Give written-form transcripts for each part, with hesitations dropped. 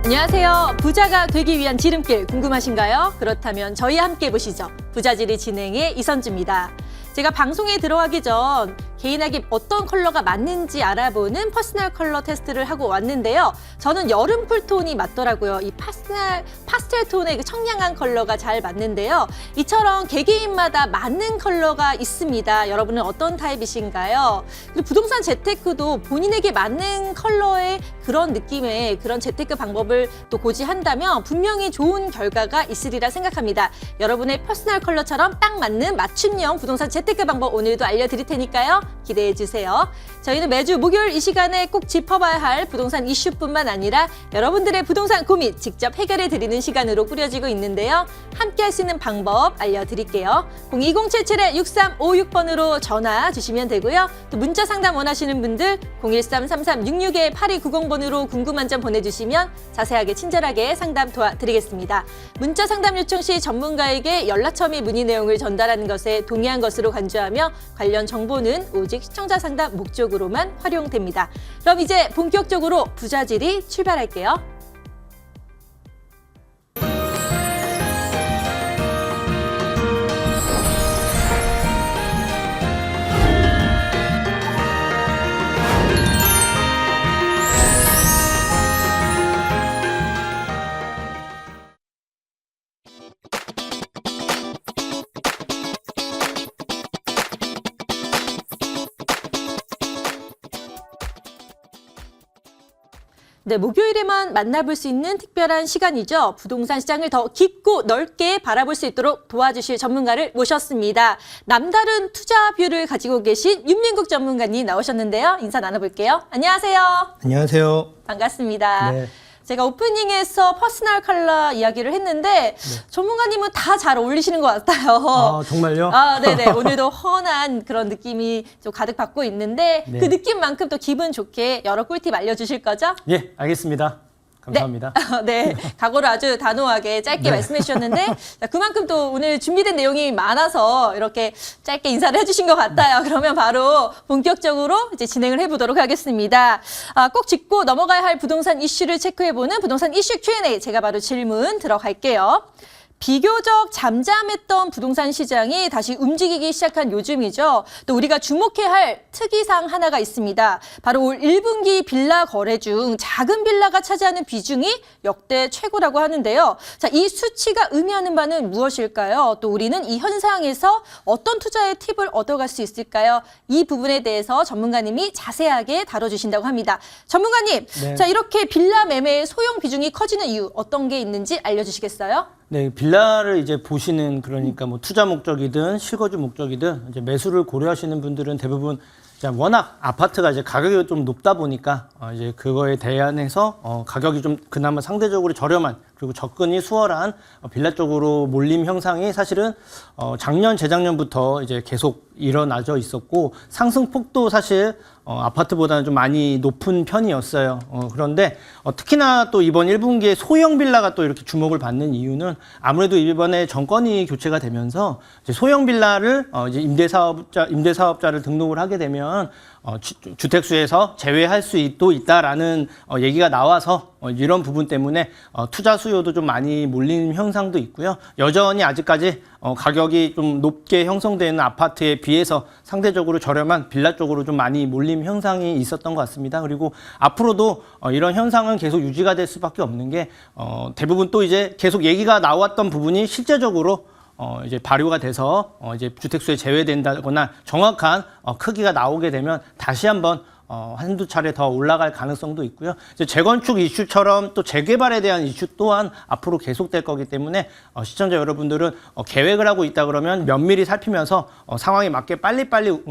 안녕하세요. 부자가 되기 위한 지름길 궁금하신가요? 그렇다면 저희와 함께 보시죠. 부자지리 진행의 이선주입니다. 제가 방송에 들어가기 전 개인에게 어떤 컬러가 맞는지 알아보는 퍼스널 컬러 테스트를 하고 왔는데요. 저는 여름 쿨톤이 맞더라고요. 이 파스텔 톤의 청량한 컬러가 잘 맞는데요. 이처럼 개개인마다 맞는 컬러가 있습니다. 여러분은 어떤 타입이신가요? 그리고 부동산 재테크도 본인에게 맞는 컬러의 그런 느낌의 그런 재테크 방법을 또 고지한다면 분명히 좋은 결과가 있으리라 생각합니다. 여러분의 퍼스널 컬러처럼 딱 맞는 맞춤형 부동산 재테크 방법 오늘도 알려드릴 테니까요. 기대해 주세요. 저희는 매주 목요일 이 시간에 꼭 짚어봐야 할 부동산 이슈뿐만 아니라 여러분들의 부동산 고민 직접 해결해 드리는 시간으로 꾸려지고 있는데요. 함께 할 수 있는 방법 알려드릴게요. 02077-6356번으로 전화 주시면 되고요. 또 문자 상담 원하시는 분들 013-3366-8290번으로 궁금한 점 보내주시면 자세하게 친절하게 상담 도와드리겠습니다. 문자 상담 요청 시 전문가에게 연락처 및 문의 내용을 전달하는 것에 동의한 것으로 간주하며 관련 정보는 오직 시청자 상담 목적으로만 활용됩니다. 그럼 이제 본격적으로 부자지리 출발할게요. 네, 목요일에만 만나볼 수 있는 특별한 시간이죠. 부동산 시장을 더 깊고 넓게 바라볼 수 있도록 도와주실 전문가를 모셨습니다. 남다른 투자 뷰를 가지고 계신 윤민국 전문가님 나오셨는데요. 인사 나눠볼게요. 안녕하세요. 안녕하세요. 반갑습니다. 네. 제가 오프닝에서 퍼스널 컬러 이야기를 했는데 전문가님은 다 잘 어울리시는 것 같아요. 아, 정말요? 네네. 오늘도 헌한 그런 느낌이 좀 가득 받고 있는데 네. 그 느낌만큼 또 기분 좋게 여러 꿀팁 알려주실 거죠? 예, 알겠습니다. 감사합니다. 네, 각오를 아주 단호하게 짧게 말씀해 주셨는데 그만큼 또 오늘 준비된 내용이 많아서 이렇게 짧게 인사를 해주신 것 같아요. 그러면 바로 본격적으로 이제 진행을 해보도록 하겠습니다. 꼭 짚고 넘어가야 할 부동산 이슈를 체크해보는 부동산 이슈 Q&A 제가 바로 질문 들어갈게요. 비교적 잠잠했던 부동산 시장이 다시 움직이기 시작한 요즘이죠. 또 우리가 주목해야 할 특이사항 하나가 있습니다. 바로 올 1분기 빌라 거래 중 작은 빌라가 차지하는 비중이 역대 최고라고 하는데요. 자, 이 수치가 의미하는 바는 무엇일까요? 또 우리는 이 현상에서 어떤 투자의 팁을 얻어갈 수 있을까요? 이 부분에 대해서 전문가님이 자세하게 다뤄주신다고 합니다. 전문가님, 네. 자, 이렇게 빌라 매매의 소형 비중이 커지는 이유 어떤 게 있는지 알려주시겠어요? 네, 빌라를 이제 보시는 그러니까 뭐 투자 목적이든 실거주 목적이든 이제 매수를 고려하시는 분들은 대부분 이제 워낙 아파트가 이제 가격이 좀 높다 보니까 이제 그거에 대안해서 가격이 좀 그나마 상대적으로 저렴한 그리고 접근이 수월한 빌라 쪽으로 몰림 형상이 사실은 작년 재작년부터 이제 계속 일어나져 있었고 상승폭도 사실 아파트보다는 좀 많이 높은 편이었어요. 그런데 특히나 또 이번 1분기에 소형 빌라가 또 이렇게 주목을 받는 이유는 아무래도 이번에 정권이 교체가 되면서 이제 소형 빌라를 이제 임대사업자를 등록을 하게 되면 주택수에서 제외할 수도 있다라는 얘기가 나와서 이런 부분 때문에 투자 수요도 좀 많이 몰리는 현상도 있고요. 여전히 아직까지 가격이 좀 높게 형성되는 아파트에 비해서 상대적으로 저렴한 빌라 쪽으로 좀 많이 몰림 현상이 있었던 것 같습니다. 그리고 앞으로도 이런 현상은 계속 유지가 될 수밖에 없는 게 대부분 또 이제 계속 얘기가 나왔던 부분이 실제적으로 이제 발효가 돼서 이제 주택수에 제외된다거나 정확한 크기가 나오게 되면 다시 한번 한두 차례 더 올라갈 가능성도 있고요. 이제 재건축 이슈처럼 또 재개발에 대한 이슈 또한 앞으로 계속될 거기 때문에 시청자 여러분들은 계획을 하고 있다 그러면 면밀히 살피면서 상황에 맞게 빨리빨리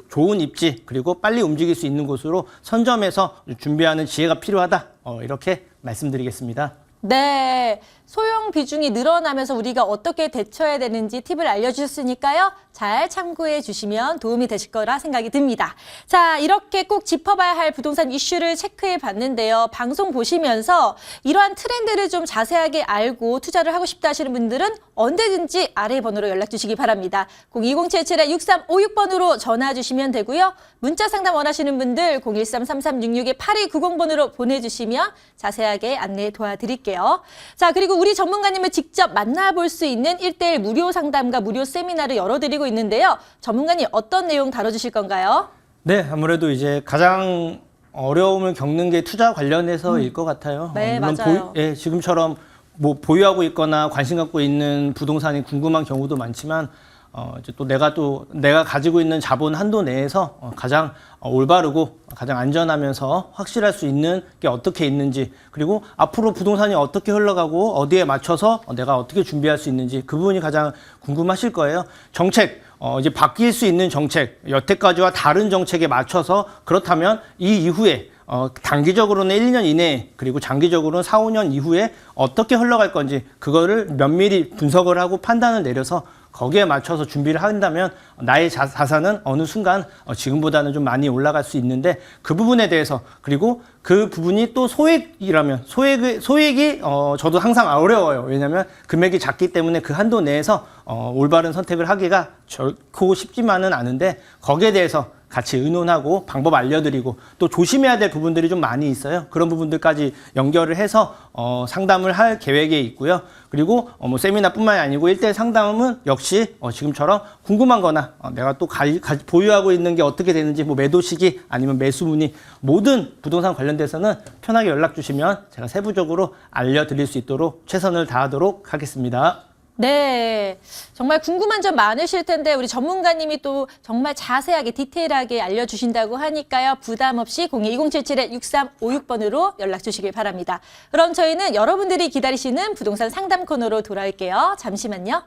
좋은 입지 그리고 빨리 움직일 수 있는 곳으로 선점해서 준비하는 지혜가 필요하다. 이렇게 말씀드리겠습니다. 네, 소형 비중이 늘어나면서 우리가 어떻게 대처해야 되는지 팁을 알려주셨으니까요. 잘 참고해 주시면 도움이 되실 거라 생각이 듭니다. 자, 이렇게 꼭 짚어봐야 할 부동산 이슈를 체크해 봤는데요. 방송 보시면서 이러한 트렌드를 좀 자세하게 알고 투자를 하고 싶다 하시는 분들은 언제든지 아래 번호로 연락 주시기 바랍니다. 02077-6356번으로 전화 주시면 되고요. 문자 상담 원하시는 분들 013-3366-8290번으로 보내주시면 자세하게 안내 도와드릴게요. 자, 그리고 우리 전문가님을 직접 만나볼 수 있는 1:1 무료 상담과 무료 세미나를 열어드리고 있는데요. 전문가님 어떤 내용 다뤄주실 건가요? 네, 아무래도 이제 가장 어려움을 겪는 게 투자 관련해서일 것 같아요. 네, 물론 맞아요. 지금처럼 뭐 보유하고 있거나 관심 갖고 있는 부동산이 궁금한 경우도 많지만 이제 내가 가지고 있는 자본 한도 내에서 가장 올바르고 가장 안전하면서 확실할 수 있는 게 어떻게 있는지, 그리고 앞으로 부동산이 어떻게 흘러가고 어디에 맞춰서 내가 어떻게 준비할 수 있는지 그 부분이 가장 궁금하실 거예요. 정책, 이제 바뀔 수 있는 정책, 여태까지와 다른 정책에 맞춰서, 그렇다면 이 이후에 단기적으로는 1년 이내에, 그리고 장기적으로는 4, 5년 이후에 어떻게 흘러갈 건지 그거를 면밀히 분석을 하고 판단을 내려서 거기에 맞춰서 준비를 한다면 나의 자산은 어느 순간 지금보다는 좀 많이 올라갈 수 있는데, 그 부분에 대해서, 그리고 그 부분이 또 소액이라면 소액이 저도 항상 어려워요. 왜냐하면 금액이 작기 때문에 그 한도 내에서 올바른 선택을 하기가 결코 쉽지만은 않은데, 거기에 대해서 같이 의논하고 방법 알려드리고 또 조심해야 될 부분들이 좀 많이 있어요. 그런 부분들까지 연결을 해서 상담을 할 계획에 있고요. 그리고 뭐 세미나뿐만이 아니고 1:1 상담은 역시 지금처럼 궁금한 거나 내가 또 보유하고 있는 게 어떻게 되는지, 뭐 매도 시기 아니면 매수 문의, 모든 부동산 관련돼서는 편하게 연락 주시면 제가 세부적으로 알려드릴 수 있도록 최선을 다하도록 하겠습니다. 네, 정말 궁금한 점 많으실 텐데 우리 전문가님이 또 정말 자세하게 디테일하게 알려주신다고 하니까요. 부담 없이 02077-6356번으로 연락 주시길 바랍니다. 그럼 저희는 여러분들이 기다리시는 부동산 상담 코너로 돌아올게요. 잠시만요.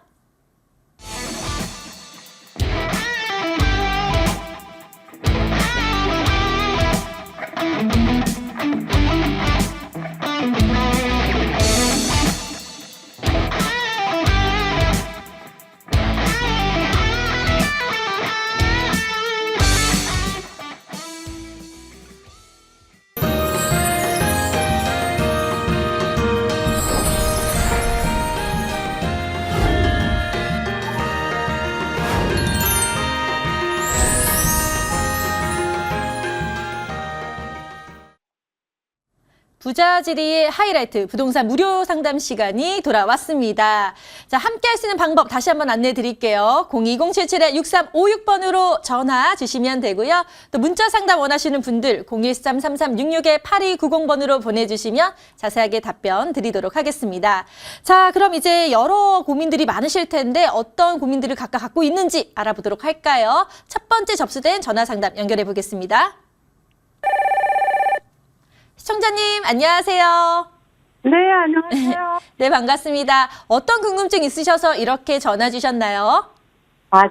부자지리의 하이라이트 부동산 무료 상담 시간이 돌아왔습니다. 자, 함께 할 수 있는 방법 다시 한번 안내해 드릴게요. 02077-6356번으로 전화 주시면 되고요. 또 문자 상담 원하시는 분들 013-3366-8290번으로 보내주시면 자세하게 답변 드리도록 하겠습니다. 자, 그럼 이제 여러 고민들이 많으실 텐데 어떤 고민들을 각각 갖고 있는지 알아보도록 할까요? 첫 번째 접수된 전화 상담 연결해 보겠습니다. 시청자님, 안녕하세요. 네, 안녕하세요. 네, 반갑습니다. 어떤 궁금증 있으셔서 이렇게 전화 주셨나요?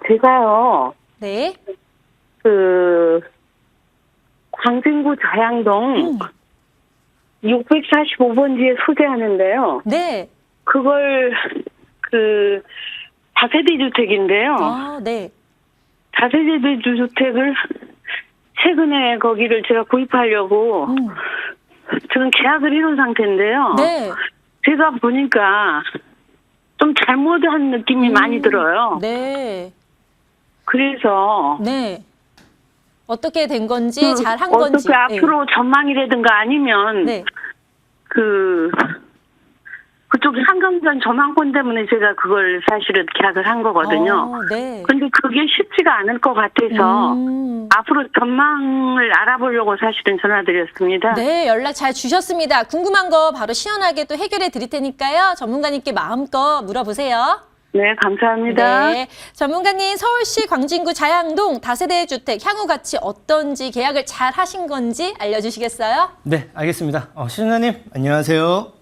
제가요, 네. 광진구 자양동 645번지에 소재하는데요. 네. 그걸, 다세대 주택인데요. 네. 다세대 주택을 최근에 거기를 제가 구입하려고 지금 계약을 해놓은 상태인데요. 네. 제가 보니까 좀 잘못한 느낌이 많이 들어요. 네. 그래서 네. 어떻게 된 건지, 잘 한 건지. 어떻게 앞으로 전망이라든가 아니면 네. 그쪽 상경전 전망권 때문에 제가 그걸 사실은 계약을 한 거거든요. 네. 근데 그게 쉽지가 않을 것 같아서 앞으로 전망을 알아보려고 사실은 전화드렸습니다. 네, 연락 잘 주셨습니다. 궁금한 거 바로 시원하게 또 해결해 드릴 테니까요. 전문가님께 마음껏 물어보세요. 네, 감사합니다. 네, 전문가님 서울시 광진구 자양동 다세대 주택 향후 가치 어떤지 계약을 잘 하신 건지 알려주시겠어요? 네, 알겠습니다. 시청자님 안녕하세요.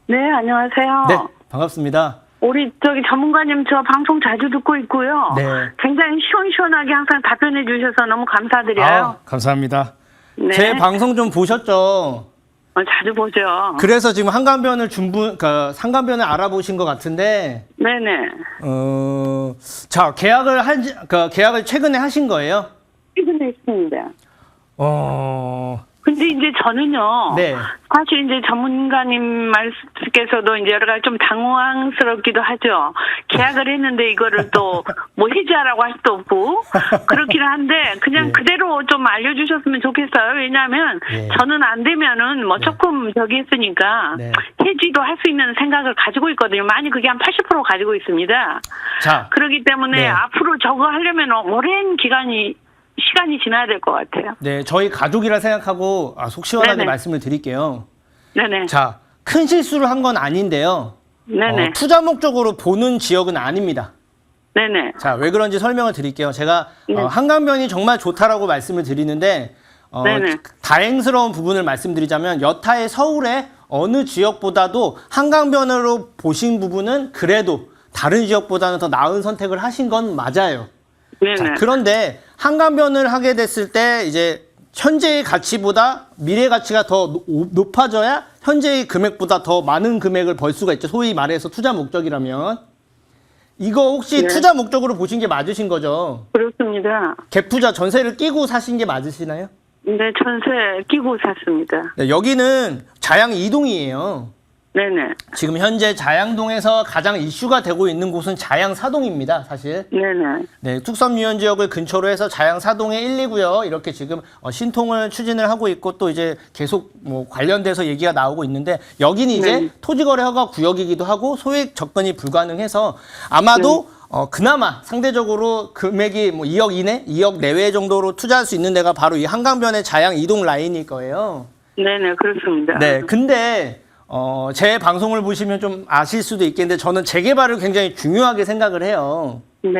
네, 안녕하세요. 네, 반갑습니다. 우리 전문가님 저 방송 자주 듣고 있고요. 네. 굉장히 시원시원하게 항상 답변해 주셔서 너무 감사드려요. 감사합니다. 네. 제 방송 좀 보셨죠? 자주 보죠. 그래서 지금 한강변을 그러니까 상강변을 알아보신 것 같은데, 네네. 자, 계약을 최근에 하신 거예요? 최근에 했습니다. 근데 이제 저는요. 네. 사실 이제 전문가님 말씀께서도 이제 여러 가지 좀 당황스럽기도 하죠. 계약을 했는데 이거를 또 뭐 해지하라고 할 수도 없고 그렇기는 한데 그냥 예. 그대로 좀 알려주셨으면 좋겠어요. 왜냐하면 예. 저는 안 되면은 뭐 조금 저기 했으니까 네. 해지도 할 수 있는 생각을 가지고 있거든요. 많이 그게 한 80% 가지고 있습니다. 자, 그렇기 때문에 네. 앞으로 저거 하려면 오랜 시간이 지나야 될 것 같아요. 네, 저희 가족이라 생각하고 속 시원하게 네네. 말씀을 드릴게요. 네네. 자, 큰 실수를 한 건 아닌데요. 네네. 투자 목적으로 보는 지역은 아닙니다. 네네. 자, 왜 그런지 설명을 드릴게요. 제가 한강변이 정말 좋다라고 말씀을 드리는데 네네. 다행스러운 부분을 말씀드리자면 여타의 서울의 어느 지역보다도 한강변으로 보신 부분은 그래도 다른 지역보다는 더 나은 선택을 하신 건 맞아요. 네네. 자, 그런데 한강변을 하게 됐을 때 이제 현재의 가치보다 미래 가치가 더 높아져야 현재의 금액보다 더 많은 금액을 벌 수가 있죠. 소위 말해서 투자 목적이라면. 이거 혹시 네. 투자 목적으로 보신 게 맞으신 거죠? 그렇습니다. 갭투자 전세를 끼고 사신 게 맞으시나요? 네, 전세 끼고 샀습니다. 네, 여기는 자양 2동이에요. 네네. 지금 현재 자양동에서 가장 이슈가 되고 있는 곳은 자양 4동입니다, 사실. 네네. 네, 뚝섬유원 지역을 근처로 해서 자양 4동의 1, 2구요. 이렇게 지금 신통을 추진을 하고 있고 또 이제 계속 뭐 관련돼서 얘기가 나오고 있는데 여기는 이제 네. 토지거래 허가 구역이기도 하고 소액 접근이 불가능해서 아마도 그나마 상대적으로 금액이 뭐 2억 이내, 2억 내외 정도로 투자할 수 있는 데가 바로 이 한강변의 자양 2동 라인일 거예요. 네네, 그렇습니다. 네, 근데 제 방송을 보시면 좀 아실 수도 있겠는데 저는 재개발을 굉장히 중요하게 생각을 해요. 네.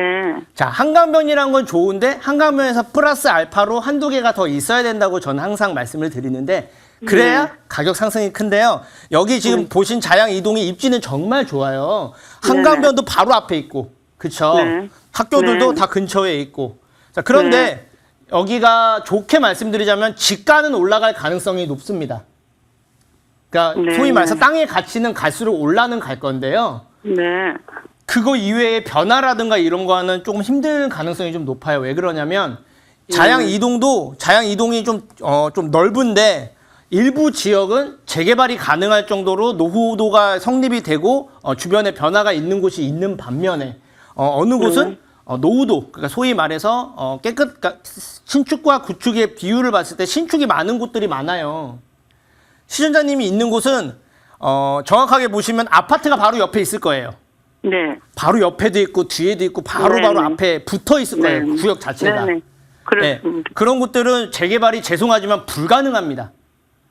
자, 한강변이란 건 좋은데 한강변에서 플러스 알파로 한두 개가 더 있어야 된다고 저는 항상 말씀을 드리는데 그래야 네. 가격 상승이 큰데요. 여기 지금 보신 자양 이동의 입지는 정말 좋아요. 한강변도 바로 앞에 있고, 그쵸? 네. 학교들도 네. 다 근처에 있고. 자, 그런데 여기가 좋게 말씀드리자면 집가는 올라갈 가능성이 높습니다. 그러니까 네. 소위 말해서 땅의 가치는 갈수록 올라는 갈 건데요. 네. 그거 이외에 변화라든가 이런 거는 조금 힘든 가능성이 좀 높아요. 왜 그러냐면 자양 이동이 좀 넓은데 일부 지역은 재개발이 가능할 정도로 노후도가 성립이 되고 주변에 변화가 있는 곳이 있는 반면에 어느 곳은 노후도, 그러니까 소위 말해서 그러니까 신축과 구축의 비율을 봤을 때 신축이 많은 곳들이 많아요. 시청자님이 있는 곳은 정확하게 보시면 아파트가 바로 옆에 있을 거예요. 네. 바로 옆에도 있고 뒤에도 있고 바로 네네. 앞에 붙어 있을 거예요. 네네. 구역 자체가. 네네. 네, 그렇습니다. 그런 곳들은 재개발이 죄송하지만 불가능합니다.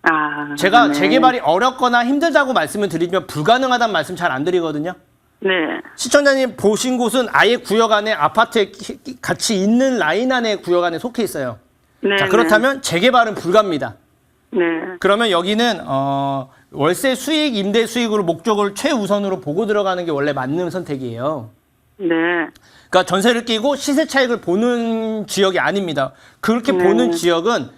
아. 제가 네. 재개발이 어렵거나 힘들다고 말씀을 드리면 불가능하다는 말씀 잘 안 드리거든요. 네. 시청자님 보신 곳은 아예 구역 안에 아파트에 같이 있는 라인 안에 구역 안에 속해 있어요. 네. 자, 그렇다면 재개발은 불가입니다. 네. 그러면 여기는 월세 수익, 임대 수익으로 목적을 최우선으로 보고 들어가는 게 원래 맞는 선택이에요. 네. 그러니까 전세를 끼고 시세 차익을 보는 지역이 아닙니다. 그렇게 보는 지역은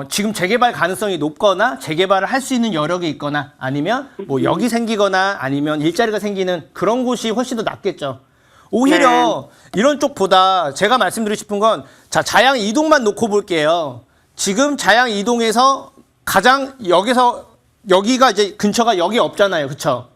지금 재개발 가능성이 높거나 재개발을 할 수 있는 여력이 있거나 아니면 뭐 역이 생기거나 아니면 일자리가 생기는 그런 곳이 훨씬 더 낫겠죠. 오히려 이런 쪽보다 제가 말씀드리고 싶은 건 자양 이동만 놓고 볼게요. 지금 자양 이동에서 가장 여기가 이제 근처가 여기 없잖아요. 그쵸?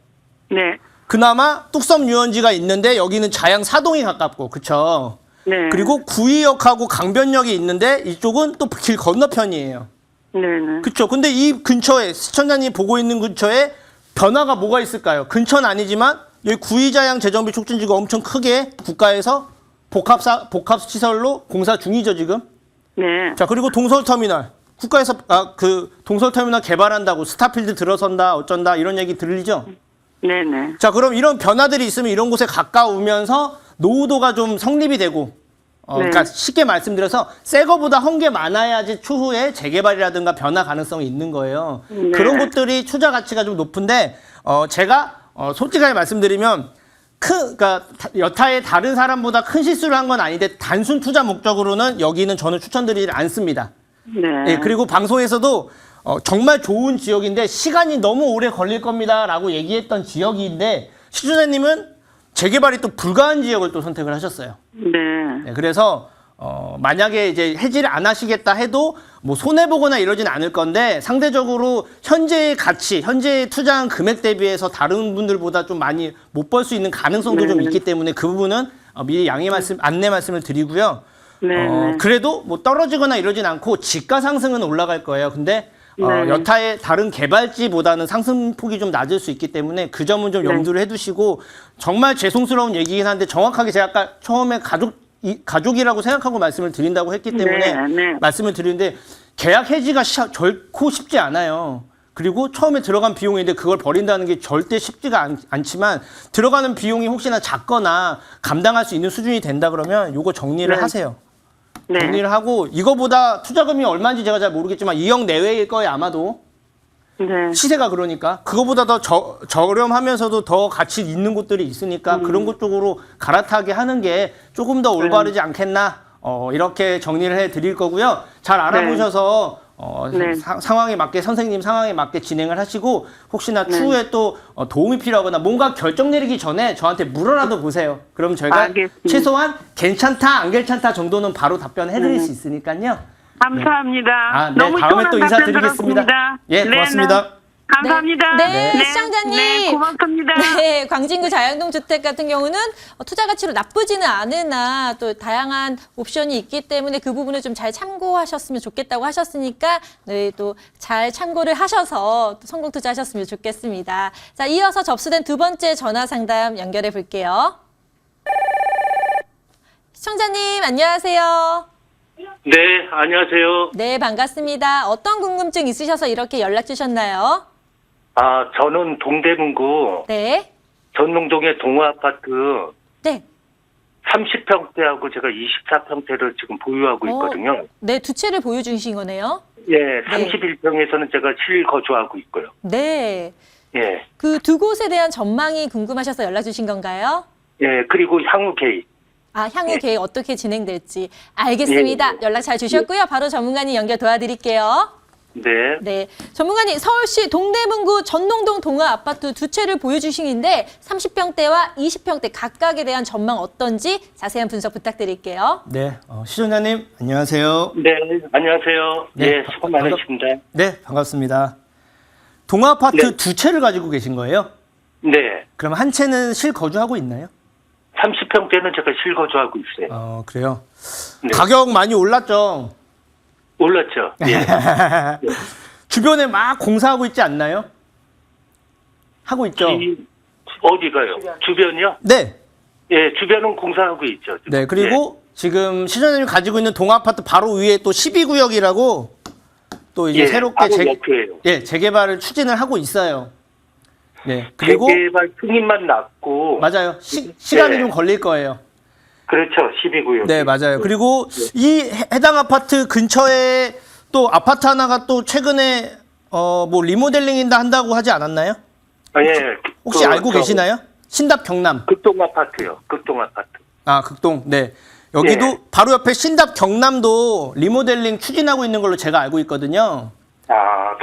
네. 그나마 뚝섬 유원지가 있는데 여기는 자양 4동이 가깝고, 그쵸? 네. 그리고 구의역하고 강변역이 있는데 이쪽은 또 길 건너편이에요. 네. 네. 그쵸? 근데 이 근처에, 시청자님 보고 있는 근처에 변화가 뭐가 있을까요? 근처는 아니지만 여기 구의자양 재정비 촉진지구 엄청 크게 국가에서 복합시설로 공사 중이죠, 지금? 네. 자, 그리고 동설터미널. 국가에서 동설터미널 개발한다고 스타필드 들어선다, 어쩐다, 이런 얘기 들리죠? 네네. 자, 그럼 이런 변화들이 있으면 이런 곳에 가까우면서 노후도가 좀 성립이 되고, 그러니까 쉽게 말씀드려서 새 거보다 헌 게 많아야지 추후에 재개발이라든가 변화 가능성이 있는 거예요. 네. 그런 곳들이 투자 가치가 좀 높은데, 제가 솔직하게 말씀드리면 그러니까 여타의 다른 사람보다 큰 실수를 한 건 아닌데 단순 투자 목적으로는 여기는 저는 추천드리지 않습니다. 네. 예, 그리고 방송에서도 정말 좋은 지역인데 시간이 너무 오래 걸릴 겁니다라고 얘기했던 지역인데 시청자님은 재개발이 또 불가한 지역을 또 선택을 하셨어요. 네. 네, 그래서 만약에 이제 해지를 안 하시겠다 해도 뭐 손해 보거나 이러진 않을 건데 상대적으로 현재의 가치, 현재 투자한 금액 대비해서 다른 분들보다 좀 많이 못 벌 수 있는 가능성도 좀 있기 때문에 그 부분은 미리 안내 말씀을 드리고요. 네. 그래도 뭐 떨어지거나 이러진 않고 지가 상승은 올라갈 거예요. 근데 여타의 다른 개발지보다는 상승폭이 좀 낮을 수 있기 때문에 그 점은 좀 염두를 해두시고 정말 죄송스러운 얘기긴 한데 정확하게 제가 아까 처음에 가족이라고 생각하고 말씀을 드린다고 했기 때문에 말씀을 드리는데 계약 해지가 결코 쉽지 않아요. 그리고 처음에 들어간 비용인데 그걸 버린다는 게 절대 쉽지가 않지만 들어가는 비용이 혹시나 작거나 감당할 수 있는 수준이 된다 그러면 요거 정리를 하세요. 네. 정리를 하고 이거보다 투자금이 얼마인지 제가 잘 모르겠지만 2억 내외일 거예요 아마도. 네. 시세가 그러니까 그거보다 더 저렴하면서도 더 가치 있는 곳들이 있으니까 그런 곳 쪽으로 갈아타게 하는 게 조금 더 올바르지 않겠나 이렇게 정리를 해드릴 거고요. 잘 알아보셔서 상황에 맞게 선생님 상황에 맞게 진행을 하시고 혹시나 추후에 또 도움이 필요하거나 뭔가 결정 내리기 전에 저한테 물어라도 보세요. 그럼 저희가 알겠습니다. 최소한 괜찮다 안 괜찮다 정도는 바로 답변해드릴 수 있으니까요. 감사합니다. 네, 너무 다음에 또 시원한 답변 인사드리겠습니다. 들었습니다. 예, 네, 고맙습니다. 네. 감사합니다. 네, 시청자님. 네, 고맙습니다. 네, 광진구 자양동 주택 같은 경우는 투자 가치로 나쁘지는 않으나 또 다양한 옵션이 있기 때문에 그 부분을 좀 잘 참고하셨으면 좋겠다고 하셨으니까 네, 또 잘 참고를 하셔서 또 성공 투자하셨으면 좋겠습니다. 자, 이어서 접수된 두 번째 전화 상담 연결해 볼게요. 시청자님, 안녕하세요. 네, 안녕하세요. 네, 반갑습니다. 어떤 궁금증 있으셔서 이렇게 연락 주셨나요? 저는 동대문구 네. 전농동의 동호아파트 네. 30평대하고 제가 24평대를 지금 보유하고 있거든요. 네, 두 채를 보유 중이신 거네요. 예, 31평에서는 제가 실거주하고 있고요. 네. 예, 그 두 곳에 대한 전망이 궁금하셔서 연락 주신 건가요? 예, 그리고 향후 계획. 향후 계획 어떻게 진행될지 알겠습니다. 연락 잘 주셨고요. 바로 전문가님 연결 도와드릴게요. 네, 네, 전문가님 서울시 동대문구 전농동 동아 아파트 두 채를 보유 중인데 30평대와 20평대 각각에 대한 전망 어떤지 자세한 분석 부탁드릴게요. 네, 시청자님 안녕하세요. 네, 안녕하세요. 네, 예, 수고 많으십니다. 네, 반갑습니다. 동아 아파트 네. 두 채를 가지고 계신 거예요? 네, 그럼 한 채는 실거주하고 있나요? 30평대는 제가 실거주하고 있어요. 그래요. 네. 가격 많이 올랐죠? 올랐죠? 예. 주변에 막 공사하고 있지 않나요? 하고 있죠? 어디가요? 주변이요? 네. 예, 주변은 공사하고 있죠. 지금. 네, 그리고 지금 시청자님이 가지고 있는 동아 아파트 바로 위에 또 12구역이라고 또 이제 예, 새롭게 바로 옆이에요. 재개발을 추진을 하고 있어요. 네, 그리고 재개발 승인만 났고 맞아요. 시간이 네. 좀 걸릴 거예요. 그렇죠. 12구요. 네, 맞아요. 그리고 이 해당 아파트 근처에 또 아파트 하나가 또 최근에 뭐 리모델링인다 한다고 하지 않았나요? 예. 혹시 알고 계시나요? 신답 경남. 극동 아파트요. 극동 아파트. 극동. 네. 여기도 예. 바로 옆에 신답 경남도 리모델링 추진하고 있는 걸로 제가 알고 있거든요.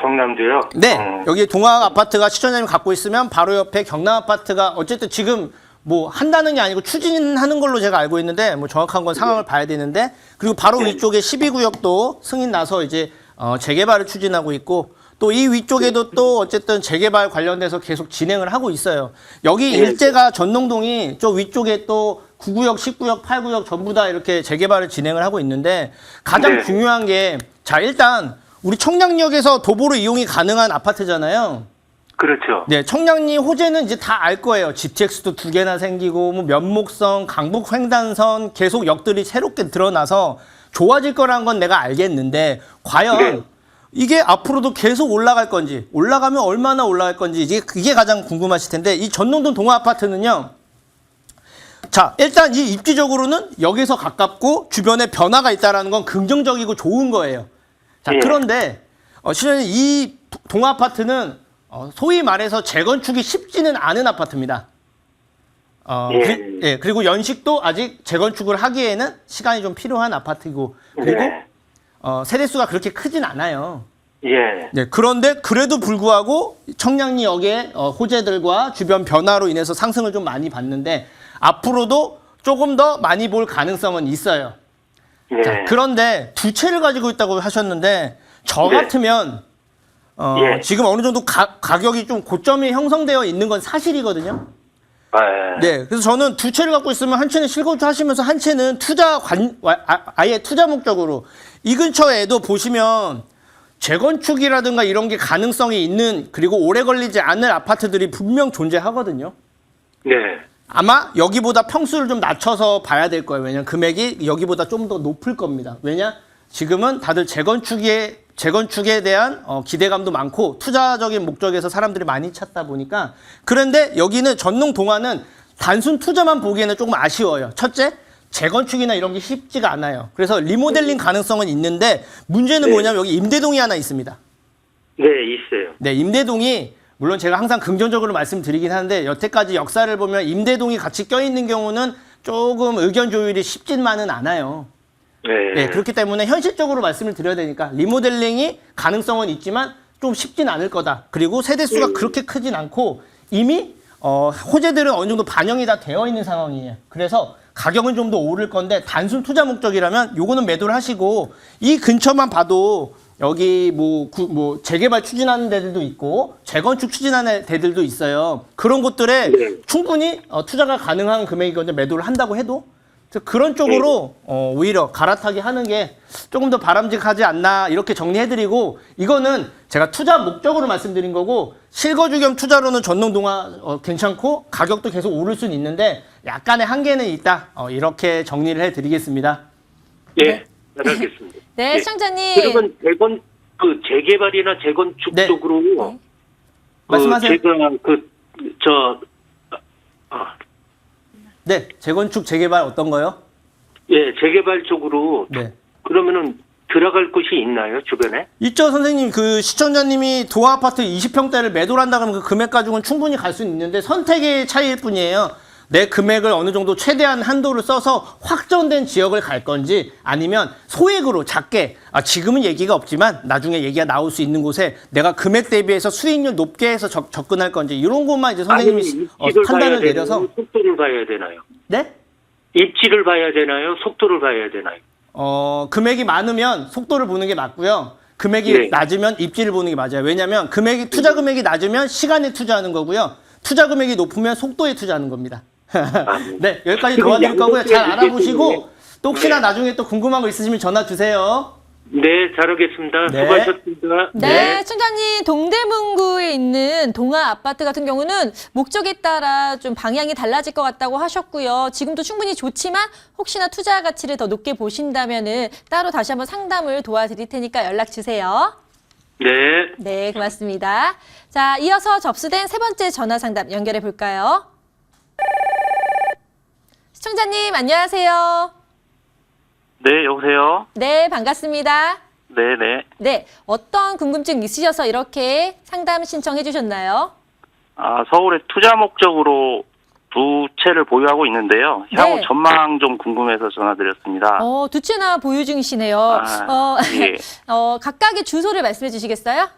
경남도요? 네. 여기 동아 아파트가 시청자님 갖고 있으면 바로 옆에 경남 아파트가 어쨌든 지금 뭐 한다는 게 아니고 추진하는 걸로 제가 알고 있는데 뭐 정확한 건 상황을 봐야 되는데 그리고 바로 위쪽에 12구역도 승인 나서 이제 재개발을 추진하고 있고 또 이 위쪽에도 또 어쨌든 재개발 관련돼서 계속 진행을 하고 있어요. 여기 일제가 전농동이 저 위쪽에 또 9구역, 10구역, 8구역 전부 다 이렇게 재개발을 진행을 하고 있는데 가장 중요한 게 자, 일단 우리 청량역에서 도보로 이용이 가능한 아파트잖아요. 그렇죠. 네, 청량리 호재는 이제 다 알 거예요. GTX도 2개나 생기고, 뭐 면목선, 강북 횡단선 계속 역들이 새롭게 드러나서 좋아질 거란 건 내가 알겠는데, 과연 이게 앞으로도 계속 올라갈 건지, 올라가면 얼마나 올라갈 건지, 이게 가장 궁금하실 텐데, 이 전농동 동아 아파트는요, 자, 일단 이 입지적으로는 여기서 가깝고 주변에 변화가 있다는 건 긍정적이고 좋은 거예요. 자, 그런데, 실은 이 동아 아파트는 소위 말해서 재건축이 쉽지는 않은 아파트입니다. 그리고 연식도 아직 재건축을 하기에는 시간이 좀 필요한 아파트이고, 그리고 세대수가 그렇게 크진 않아요. 예. 네, 그런데 그래도 불구하고 청량리역의 호재들과 주변 변화로 인해서 상승을 좀 많이 봤는데 앞으로도 조금 더 많이 볼 가능성은 있어요. 예. 자, 그런데 두 채를 가지고 있다고 하셨는데 저 네. 같으면 예. 지금 어느 정도 가격이 좀 고점이 형성되어 있는 건 사실이거든요. 아, 네, 그래서 저는 두 채를 갖고 있으면 한 채는 실거주 하시면서 한 채는 아예 투자 목적으로 이 근처에도 보시면 재건축이라든가 이런 게 가능성이 있는 그리고 오래 걸리지 않을 아파트들이 분명 존재하거든요. 네. 아마 여기보다 평수를 좀 낮춰서 봐야 될 거예요. 왜냐면 금액이 여기보다 좀 더 높을 겁니다. 왜냐? 지금은 다들 재건축에 대한 기대감도 많고 투자적인 목적에서 사람들이 많이 찾다 보니까 그런데 여기는 전농 동안은 단순 투자만 보기에는 조금 아쉬워요. 첫째, 재건축이나 이런 게 쉽지가 않아요. 그래서 리모델링 가능성은 있는데 문제는 네. 뭐냐면 여기 임대동이 하나 있습니다. 네, 있어요. 네, 임대동이 물론 제가 항상 긍정적으로 말씀드리긴 하는데 여태까지 역사를 보면 임대동이 같이 껴있는 경우는 조금 의견 조율이 쉽지만은 않아요. 네. 네, 그렇기 때문에 현실적으로 말씀을 드려야 되니까 리모델링이 가능성은 있지만 좀 쉽진 않을 거다. 그리고 세대수가 그렇게 크진 않고 이미 호재들은 어느 정도 반영이 다 되어 있는 상황이에요. 그래서 가격은 좀 더 오를 건데 단순 투자 목적이라면 요거는 매도를 하시고 이 근처만 봐도 여기 뭐 재개발 추진하는 데들도 있고 재건축 추진하는 데들도 있어요. 그런 곳들에 네. 충분히 투자가 가능한 금액이거든요. 매도를 한다고 해도. 그래서 그런 쪽으로 오히려 갈아타기 하는 게 조금 더 바람직하지 않나 이렇게 정리해드리고 이거는 제가 투자 목적으로 말씀드린 거고 실거주 겸 투자로는 전농동화 괜찮고 가격도 계속 오를 수는 있는데 약간의 한계는 있다. 이렇게 정리를 해드리겠습니다. 예. 잘 알겠습니다. 네, 예. 시청자님. 그러면 재개발이나 재건축 네. 쪽으로 말씀하세요. 제가 네, 재건축 재개발 어떤 거요? 예, 재개발 쪽으로 네. 그러면은 들어갈 곳이 있나요, 주변에? 있죠, 선생님. 그 시청자님이 도화 아파트 20평대를 매도를 한다 그러면 그 금액 가지고는 충분히 갈 수는 있는데 선택의 차이일 뿐이에요. 내 금액을 어느 정도 최대한 한도를 써서 확정된 지역을 갈 건지 아니면 소액으로 작게 지금은 얘기가 없지만 나중에 얘기가 나올 수 있는 곳에 내가 금액 대비해서 수익률 높게 해서 접근할 건지 이런 것만 이제 선생님이 입지를 판단을 봐야 내려서 되나요? 속도를 봐야 되나요? 네? 입지를 봐야 되나요? 속도를 봐야 되나요? 금액이 많으면 속도를 보는 게 맞고요. 금액이 네. 낮으면 입지를 보는 게 맞아요. 왜냐하면 투자 금액이 낮으면 시간에 투자하는 거고요. 투자 금액이 높으면 속도에 투자하는 겁니다. 네, 여기까지 지금 도와드릴 거고요. 잘 양도세 알아보시고 문제 또 혹시나 네. 나중에 또 궁금한 거 있으시면 전화 주세요. 네, 잘하겠습니다. 네. 수고하셨습니다. 네, 시청자님, 동대문구에 있는 동아 아파트 같은 경우는 목적에 따라 좀 방향이 달라질 것 같다고 하셨고요. 지금도 충분히 좋지만 혹시나 투자 가치를 더 높게 보신다면은 따로 다시 한번 상담을 도와드릴 테니까 연락 주세요. 네. 네, 고맙습니다. 자, 이어서 접수된 세 번째 전화 상담 연결해 볼까요? 시청자님, 안녕하세요. 네, 여보세요? 네, 반갑습니다. 네네. 네, 어떤 궁금증 있으셔서 이렇게 상담 신청해 주셨나요? 서울에 투자 목적으로 두 채를 보유하고 있는데요. 향후 네. 전망 좀 궁금해서 전화드렸습니다. 두 채나 보유 중이시네요. 예. 각각의 주소를 말씀해 주시겠어요?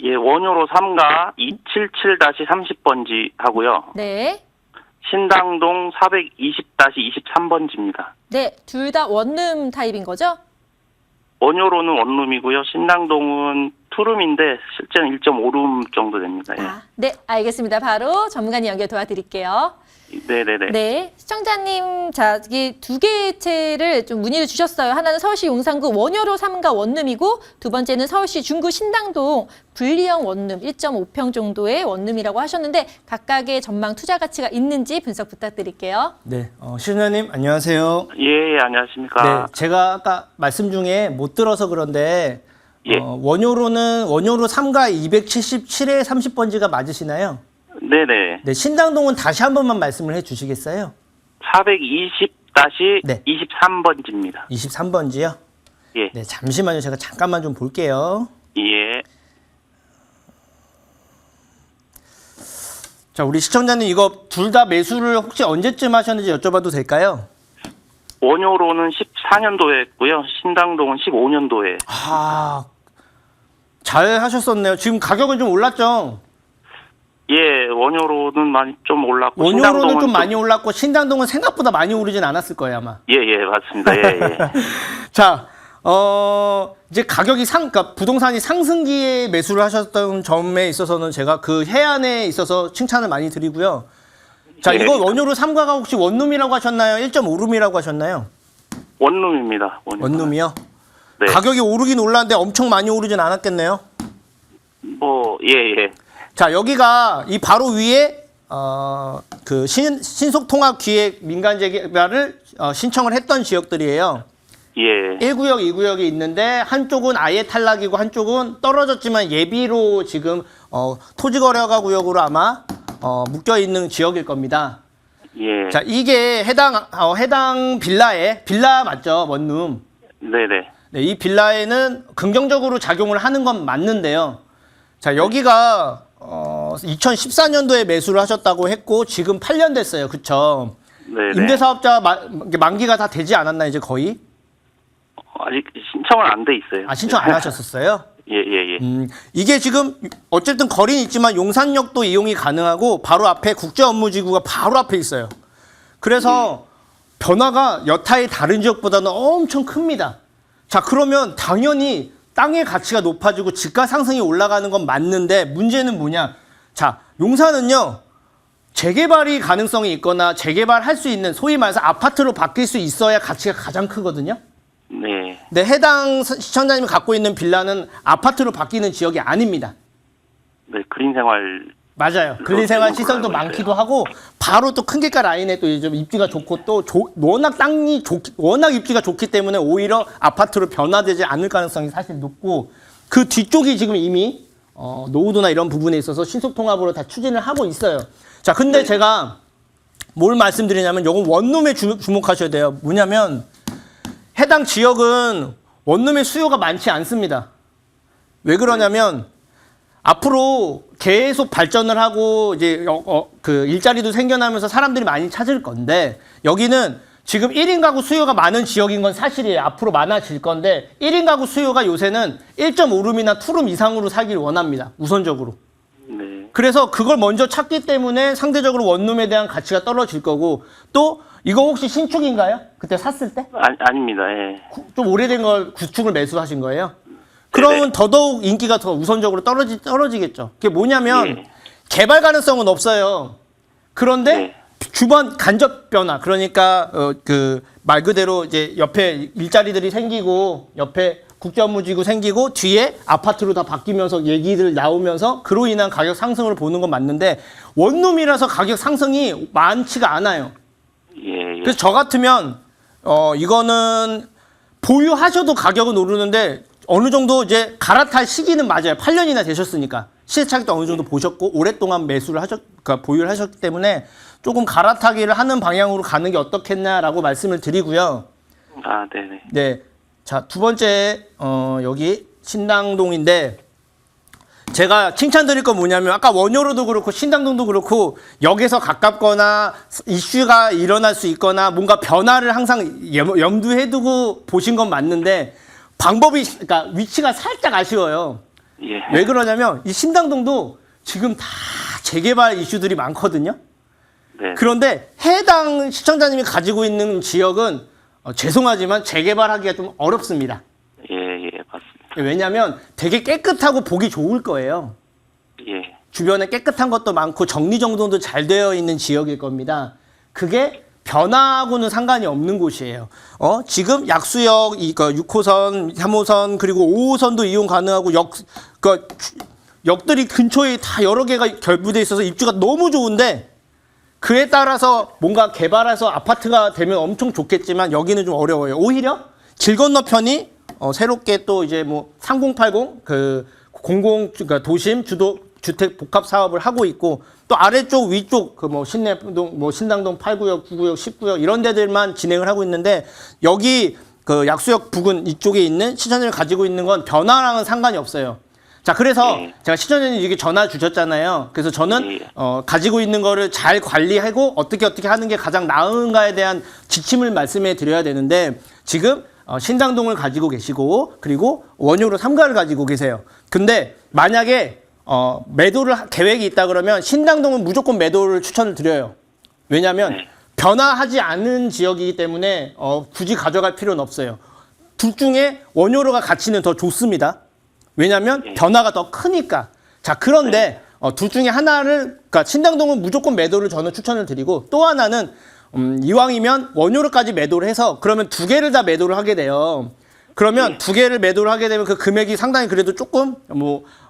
예, 원효로 3가 277-30번지 하고요. 네. 신당동 420-23번지입니다. 네, 둘 다 원룸 타입인 거죠? 원효로는 원룸이고요. 신당동은 투룸인데 실제는 1.5룸 정도 됩니다. 예. 네, 알겠습니다. 바로 전문가님 연결 도와드릴게요. 네네네. 네, 시청자님, 자, 이게 두 개의 채를 좀 문의를 주셨어요. 하나는 서울시 용산구 원효로 3가 원룸이고, 두 번째는 서울시 중구 신당동 분리형 원룸 1.5평 정도의 원룸이라고 하셨는데, 각각의 전망 투자 가치가 있는지 분석 부탁드릴게요. 네, 시청자님 안녕하세요. 예, 안녕하십니까. 네, 제가 아까 말씀 중에 못 들어서 그런데 예. 원효로 3가 277에 30번지가 맞으시나요? 네네. 네, 신당동은 다시 한 번만 말씀을 해 주시겠어요? 420-23번지입니다. 23번지요? 예. 네, 잠시만요. 제가 잠깐만 좀 볼게요. 예. 자, 우리 시청자님 이거 둘 다 매수를 혹시 언제쯤 하셨는지 여쭤봐도 될까요? 원효로는 14년도에 했고요. 신당동은 15년도에. 잘 하셨었네요. 지금 가격은 좀 올랐죠? 예, 원효로는 많이 좀 올랐고 원효로는 신당동은 좀 많이 올랐고 신당동은 생각보다 많이 오르진 않았을 거예요, 아마. 예, 맞습니다. 예. 자, 이제 가격이 그러니까 부동산이 상승기에 매수를 하셨던 점에 있어서는 제가 그 해안에 있어서 칭찬을 많이 드리고요. 자, 예. 이거 원효로 3가가 혹시 원룸이라고 하셨나요? 1.5룸이라고 하셨나요? 원룸입니다. 원룸이요? 네. 가격이 오르긴 올랐는데 엄청 많이 오르진 않았겠네요. 예. 자, 여기가 이 바로 위에 그 신속통합기획 민간재개발을 신청을 했던 지역들이에요. 예. 1구역, 2구역이 있는데 한쪽은 아예 탈락이고 한쪽은 떨어졌지만 예비로 지금 토지거래가 구역으로 아마 묶여 있는 지역일 겁니다. 예. 자, 이게 해당 빌라 맞죠? 원룸. 네네. 네, 이 빌라에는 긍정적으로 작용을 하는 건 맞는데요. 자, 여기가 2014년도에 매수를 하셨다고 했고 지금 8년 됐어요. 그쵸? 네네. 임대사업자 만기가 다 되지 않았나 이제 거의? 아직 신청은 안 돼 있어요. 아, 신청 안 하셨었어요? 예. 이게 지금 어쨌든 거리는 있지만 용산역도 이용이 가능하고 바로 앞에 국제업무지구가 바로 앞에 있어요. 그래서 변화가 여타의 다른 지역보다는 엄청 큽니다. 자, 그러면 당연히 땅의 가치가 높아지고 집가 상승이 올라가는 건 맞는데 문제는 뭐냐? 자, 용산은요. 재개발이 가능성이 있거나 재개발할 수 있는 소위 말해서 아파트로 바뀔 수 있어야 가치가 가장 크거든요. 네. 근데 해당 시청자님이 갖고 있는 빌라는 아파트로 바뀌는 지역이 아닙니다. 네, 그린생활. 맞아요. 근린생활 시설도 많기도 하고 바로 또 큰 길가 라인에 또 좀 입지가 좋고 또 워낙 워낙 입지가 좋기 때문에 오히려 아파트로 변화되지 않을 가능성이 사실 높고 그 뒤쪽이 지금 이미 노후도나 이런 부분에 있어서 신속통합으로 다 추진을 하고 있어요. 자, 근데 제가 뭘 말씀드리냐면 이건 원룸에 주목하셔야 돼요. 뭐냐면 해당 지역은 원룸의 수요가 많지 않습니다. 왜 그러냐면 앞으로 계속 발전을 하고 이제 그 일자리도 생겨나면서 사람들이 많이 찾을 건데 여기는 지금 1인 가구 수요가 많은 지역인 건 사실이에요. 앞으로 많아질 건데 1인 가구 수요가 요새는 1.5룸이나 2룸 이상으로 사기를 원합니다. 우선적으로. 네. 그래서 그걸 먼저 찾기 때문에 상대적으로 원룸에 대한 가치가 떨어질 거고 또 이거 혹시 신축인가요? 그때 샀을 때? 아닙니다. 예. 좀 오래된 걸 구축을 매수하신 거예요? 그러면 더더욱 인기가 더 우선적으로 떨어지겠죠. 그게 뭐냐면 예. 개발 가능성은 없어요. 그런데 네. 주변 간접 변화, 그러니까 그 말 그대로 이제 옆에 일자리들이 생기고 옆에 국제업무지구 생기고 뒤에 아파트로 다 바뀌면서 얘기들 나오면서 그로 인한 가격 상승을 보는 건 맞는데 원룸이라서 가격 상승이 많지가 않아요. 예. 그래서 저 같으면 이거는 보유하셔도 가격은 오르는데 어느 정도 이제 갈아탈 시기는 맞아요. 8년이나 되셨으니까 시세 차익도 어느 정도 보셨고 오랫동안 매수를 그러니까 보유를 하셨기 때문에 조금 갈아타기를 하는 방향으로 가는 게 어떻겠냐라고 말씀을 드리고요. 아, 네네. 네, 자, 두 번째 여기 신당동인데 제가 칭찬드릴 건 뭐냐면 아까 원효로도 그렇고 신당동도 그렇고 역에서 가깝거나 이슈가 일어날 수 있거나 뭔가 변화를 항상 염두에 두고 보신 건 맞는데 그러니까 위치가 살짝 아쉬워요. 예. 왜 그러냐면 이 신당동도 지금 다 재개발 이슈들이 많거든요. 네. 그런데 해당 시청자님이 가지고 있는 지역은 죄송하지만 재개발하기가 좀 어렵습니다. 예, 맞습니다. 왜냐하면 되게 깨끗하고 보기 좋을 거예요. 예. 주변에 깨끗한 것도 많고 정리정돈도 잘 되어 있는 지역일 겁니다. 그게 변화하고는 상관이 없는 곳이에요. 지금 약수역, 6호선, 3호선, 그리고 5호선도 이용 가능하고 역들이 근처에 다 여러 개가 결부돼 있어서 입주가 너무 좋은데 그에 따라서 뭔가 개발해서 아파트가 되면 엄청 좋겠지만 여기는 좀 어려워요. 오히려 길 건너편이 새롭게 또 이제 뭐 3080 그러니까 도심 주도 주택 복합 사업을 하고 있고 또 아래쪽 위쪽 그 뭐 신내동 뭐 신당동 8구역, 9구역, 10구역 이런 데들만 진행을 하고 있는데 여기 그 약수역 부근 이쪽에 있는 시청자님이 가지고 있는 건 변화랑은 상관이 없어요. 자, 그래서 제가 시청자님 이게 전화 주셨잖아요. 그래서 저는 가지고 있는 거를 잘 관리하고 어떻게 하는 게 가장 나은가에 대한 지침을 말씀해 드려야 되는데 지금 신당동을 가지고 계시고 그리고 원효로 3가를 가지고 계세요. 근데 만약에 매도를 계획이 있다 그러면 신당동은 무조건 매도를 추천을 드려요. 왜냐하면 변화하지 않은 지역이기 때문에 굳이 가져갈 필요는 없어요. 둘 중에 원효로가 가치는 더 좋습니다. 왜냐하면 변화가 더 크니까. 자, 그런데 둘 중에 하나를, 그러니까 신당동은 무조건 매도를 저는 추천을 드리고 또 하나는 이왕이면 원효로까지 매도를 해서 그러면 2개를 다 매도를 하게 돼요. 그러면 2개를 매도를 하게 되면 그 금액이 상당히 그래도 조금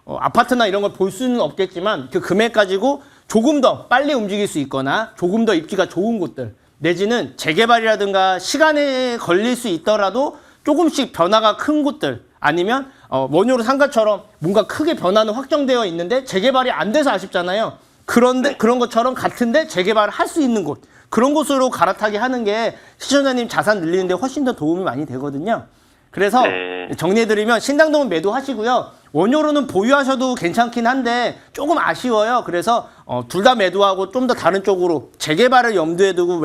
아파트나 이런 걸 볼 수는 없겠지만 그 금액 가지고 조금 더 빨리 움직일 수 있거나 조금 더 입지가 좋은 곳들 내지는 재개발이라든가 시간에 걸릴 수 있더라도 조금씩 변화가 큰 곳들 아니면 원효로 상가처럼 뭔가 크게 변화는 확정되어 있는데 재개발이 안 돼서 아쉽잖아요. 그런데 그런 것처럼 같은데 재개발을 할 수 있는 곳 그런 곳으로 갈아타게 하는 게 시청자님 자산 늘리는 데 훨씬 더 도움이 많이 되거든요. 그래서 정리해드리면 신당동은 매도하시고요. 원효로는 보유하셔도 괜찮긴 한데 조금 아쉬워요. 그래서 둘 다 매도하고 좀 더 다른 쪽으로 재개발을 염두에 두고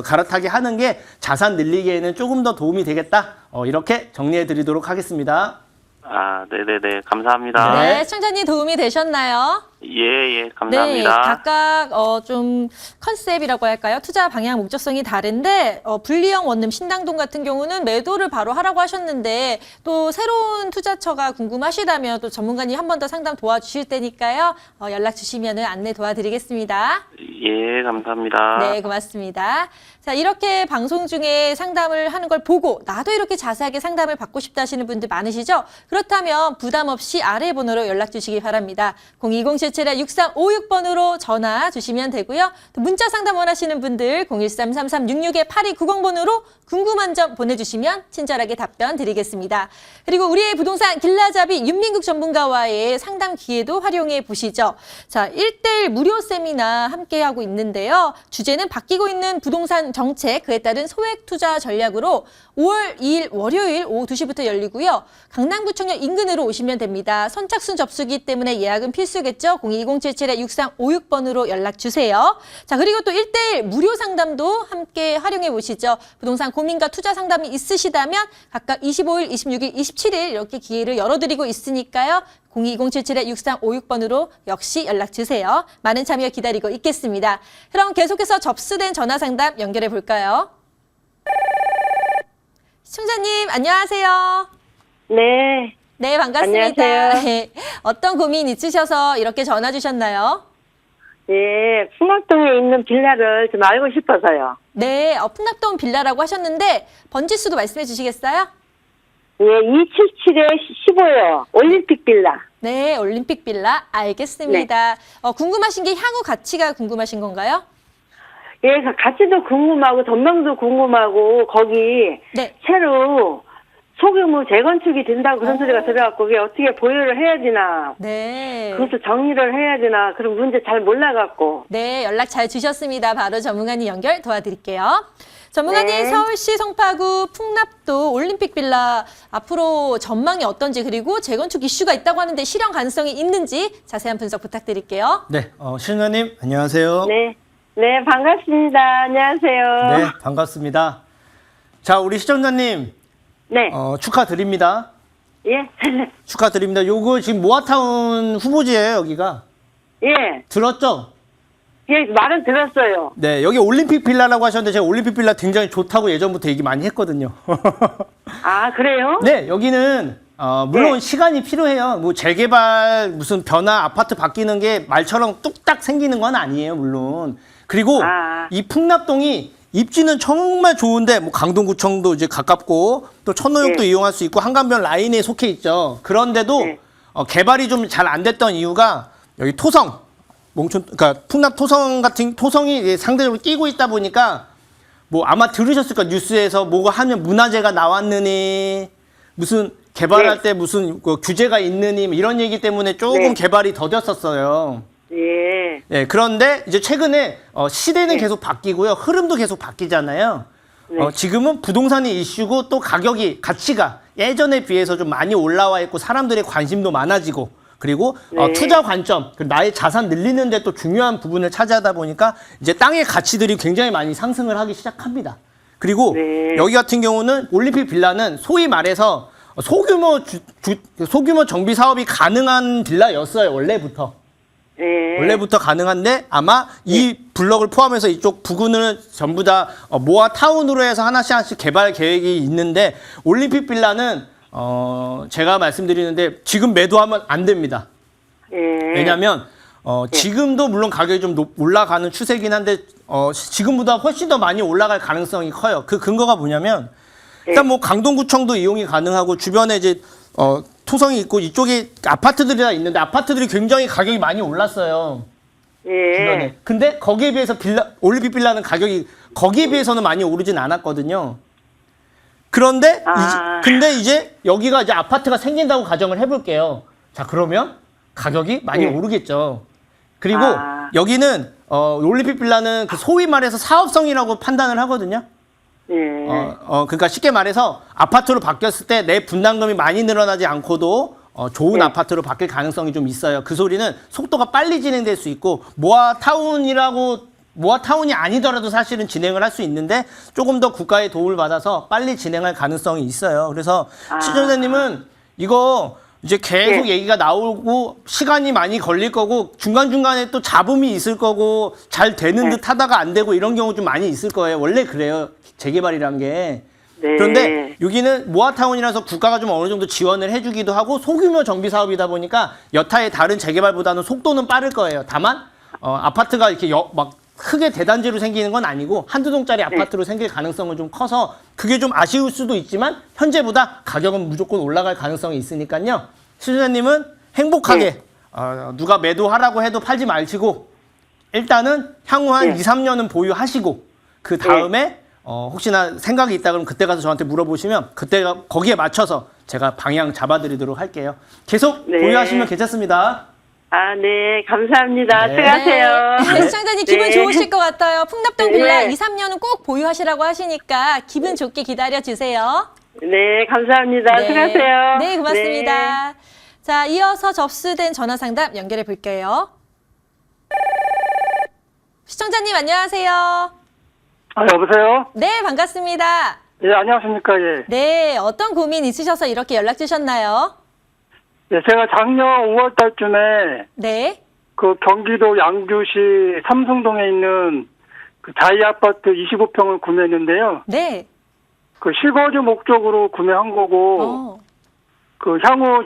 갈아타게 하는 게 자산 늘리기에는 조금 더 도움이 되겠다. 이렇게 정리해드리도록 하겠습니다. 아, 네네네. 감사합니다. 네, 시청자님 도움이 되셨나요? 예, 감사합니다. 네, 각각 좀 컨셉이라고 할까요? 투자 방향 목적성이 다른데 분리형 원룸 신당동 같은 경우는 매도를 바로 하라고 하셨는데 또 새로운 투자처가 궁금하시다면 또 전문가님 한 번 더 상담 도와주실 테니까요. 연락 주시면 안내 도와드리겠습니다. 예, 감사합니다. 네, 고맙습니다. 자, 이렇게 방송 중에 상담을 하는 걸 보고 나도 이렇게 자세하게 상담을 받고 싶다 하시는 분들 많으시죠? 그렇다면 부담 없이 아래 번호로 연락 주시기 바랍니다. 02077-6356번으로 전화 주시면 되고요. 또 문자 상담 원하시는 분들 013-3366-8290번으로 궁금한 점 보내주시면 친절하게 답변 드리겠습니다. 그리고 우리의 부동산 길라잡이 윤민국 전문가와의 상담 기회도 활용해 보시죠. 자, 1:1 무료 세미나 함께하고 있는데요. 주제는 바뀌고 있는 부동산 정책, 그에 따른 소액 투자 전략으로 5월 2일 월요일 오후 2시부터 열리고요. 강남구청역 인근으로 오시면 됩니다. 선착순 접수기 때문에 예약은 필수겠죠. 02077-6356번으로 연락 주세요. 자, 그리고 또 1:1 무료 상담도 함께 활용해 보시죠. 부동산 고민과 투자 상담이 있으시다면 각각 25일, 26일, 27일 이렇게 기회를 열어드리고 있으니까요. 02077-6356번으로 역시 연락 주세요. 많은 참여 기다리고 있겠습니다. 그럼 계속해서 접수된 전화 상담 연결해 볼까요? 시청자님 안녕하세요. 네. 네, 반갑습니다. 안녕하세요. 네, 어떤 고민 있으셔서 이렇게 전화 주셨나요? 예, 풍락동에 있는 빌라를 좀 알고 싶어서요. 네, 풍락동 빌라라고 하셨는데 번지수도 말씀해 주시겠어요? 예, 277-15요. 올림픽 빌라. 네, 올림픽 빌라 알겠습니다. 궁금하신 게 향후 가치가 궁금하신 건가요? 예, 가치도 궁금하고 전망도 궁금하고 거기 네. 새로 소규모 재건축이 된다고 그런 소리가 들어갖고 그게 어떻게 보유를 해야 되나 네. 그것도 정리를 해야 되나 그런 문제 잘 몰라갖고. 네, 연락 잘 주셨습니다. 바로 전문가님 연결 도와드릴게요. 전문가님, 네. 서울시 송파구 풍납도 올림픽 빌라 앞으로 전망이 어떤지 그리고 재건축 이슈가 있다고 하는데 실현 가능성이 있는지 자세한 분석 부탁드릴게요. 네, 시청자님 안녕하세요. 네. 네, 반갑습니다. 안녕하세요. 네, 반갑습니다. 자, 우리 시청자님 네. 축하드립니다. 예. 축하드립니다. 요거 지금 모아타운 후보지예요, 여기가. 예. 들었죠? 예, 말은 들었어요. 네, 여기 올림픽 빌라라고 하셨는데 제가 올림픽 빌라 굉장히 좋다고 예전부터 얘기 많이 했거든요. 아, 그래요? 네, 여기는 물론 네. 시간이 필요해요. 뭐 재개발 무슨 변화 아파트 바뀌는 게 말처럼 뚝딱 생기는 건 아니에요, 물론. 그리고 이 풍납동이 입지는 정말 좋은데 뭐 강동구청도 이제 가깝고 또 천호역도 네. 이용할 수 있고 한강변 라인에 속해 있죠. 그런데도 네. 개발이 좀 잘 안 됐던 이유가 여기 토성 그러니까 풍납 토성 같은 토성이 상대적으로 끼고 있다 보니까 뭐 아마 들으셨을 거예요. 뉴스에서 뭐가 하면 문화재가 나왔느니 무슨 개발할 때 무슨 규제가 있느니 이런 얘기 때문에 조금 개발이 더뎠었어요. 예. 네, 그런데 이제 최근에 시대는 계속 바뀌고요. 흐름도 계속 바뀌잖아요. 지금은 부동산이 이슈고 또 가치가 예전에 비해서 좀 많이 올라와 있고 사람들의 관심도 많아지고 그리고 투자 관점, 나의 자산 늘리는 데 또 중요한 부분을 차지하다 보니까 이제 땅의 가치들이 굉장히 많이 상승을 하기 시작합니다. 그리고 네. 여기 같은 경우는 올림픽 빌라는 소위 말해서 소규모 정비 사업이 가능한 빌라였어요. 원래부터. 네. 원래부터 가능한데 아마 이 블럭을 포함해서 이쪽 부근을 전부 다 모아 타운으로 해서 하나씩 개발 계획이 있는데 올림픽 빌라는 제가 말씀드리는데 지금 매도하면 안 됩니다. 네. 왜냐하면 지금도 물론 가격이 좀 올라가는 추세긴 한데 지금보다 훨씬 더 많이 올라갈 가능성이 커요. 그 근거가 뭐냐면 일단 뭐 강동구청도 이용이 가능하고 주변에 이제 토성이 있고 이쪽에 아파트들이 다 있는데 아파트들이 굉장히 가격이 많이 올랐어요. 주변에. 예. 근데 거기에 비해서 올림픽 빌라는 가격이 거기에 비해서는 많이 오르진 않았거든요. 그런데 근데 이제 여기가 이제 아파트가 생긴다고 가정을 해볼게요. 자 그러면 가격이 많이 오르겠죠. 그리고 여기는 올림픽 빌라는 그 소위 말해서 사업성이라고 판단을 하거든요. 예. 그러니까 쉽게 말해서 아파트로 바뀌었을 때 내 분담금이 많이 늘어나지 않고도 좋은 아파트로 바뀔 가능성이 좀 있어요. 그 소리는 속도가 빨리 진행될 수 있고 모아 타운이 아니더라도 사실은 진행을 할 수 있는데 조금 더 국가의 도움을 받아서 빨리 진행할 가능성이 있어요. 그래서 시청자님은 이거 이제 계속 얘기가 나오고 시간이 많이 걸릴 거고 중간중간에 또 잡음이 있을 거고 잘 되는 듯 하다가 안 되고 이런 경우 좀 많이 있을 거예요. 원래 그래요. 재개발이란 게. 네. 그런데 여기는 모아타운이라서 국가가 좀 어느 정도 지원을 해주기도 하고 소규모 정비 사업이다 보니까 여타의 다른 재개발보다는 속도는 빠를 거예요. 다만 아파트가 이렇게 막 크게 대단지로 생기는 건 아니고 한두 동짜리 아파트로 생길 가능성은 좀 커서 그게 좀 아쉬울 수도 있지만 현재보다 가격은 무조건 올라갈 가능성이 있으니까요. 시청자님은 행복하게 누가 매도하라고 해도 팔지 마시고 일단은 향후 한 2, 3년은 보유하시고 그 다음에 혹시나 생각이 있다 그러면 그때 가서 저한테 물어보시면 그때가 거기에 맞춰서 제가 방향 잡아드리도록 할게요. 계속 보유하시면 괜찮습니다. 네, 감사합니다. 네. 수고하세요. 네, 시청자님 기분 네. 좋으실 것 같아요. 풍납동 빌라 네. 2, 3년은 꼭 보유하시라고 하시니까 기분 좋게 기다려주세요. 네, 감사합니다. 수고하세요. 네, 고맙습니다. 자, 이어서 접수된 전화 상담 연결해 볼게요. 시청자님 안녕하세요. 여보세요? 네, 반갑습니다. 예, 안녕하십니까, 예. 네, 어떤 고민 있으셔서 이렇게 연락 주셨나요? 예, 제가 작년 5월 달쯤에 네. 그 경기도 양주시 삼성동에 있는 그 자이 아파트 25평을 구매했는데요. 네. 그 실거주 목적으로 구매한 거고, 그 향후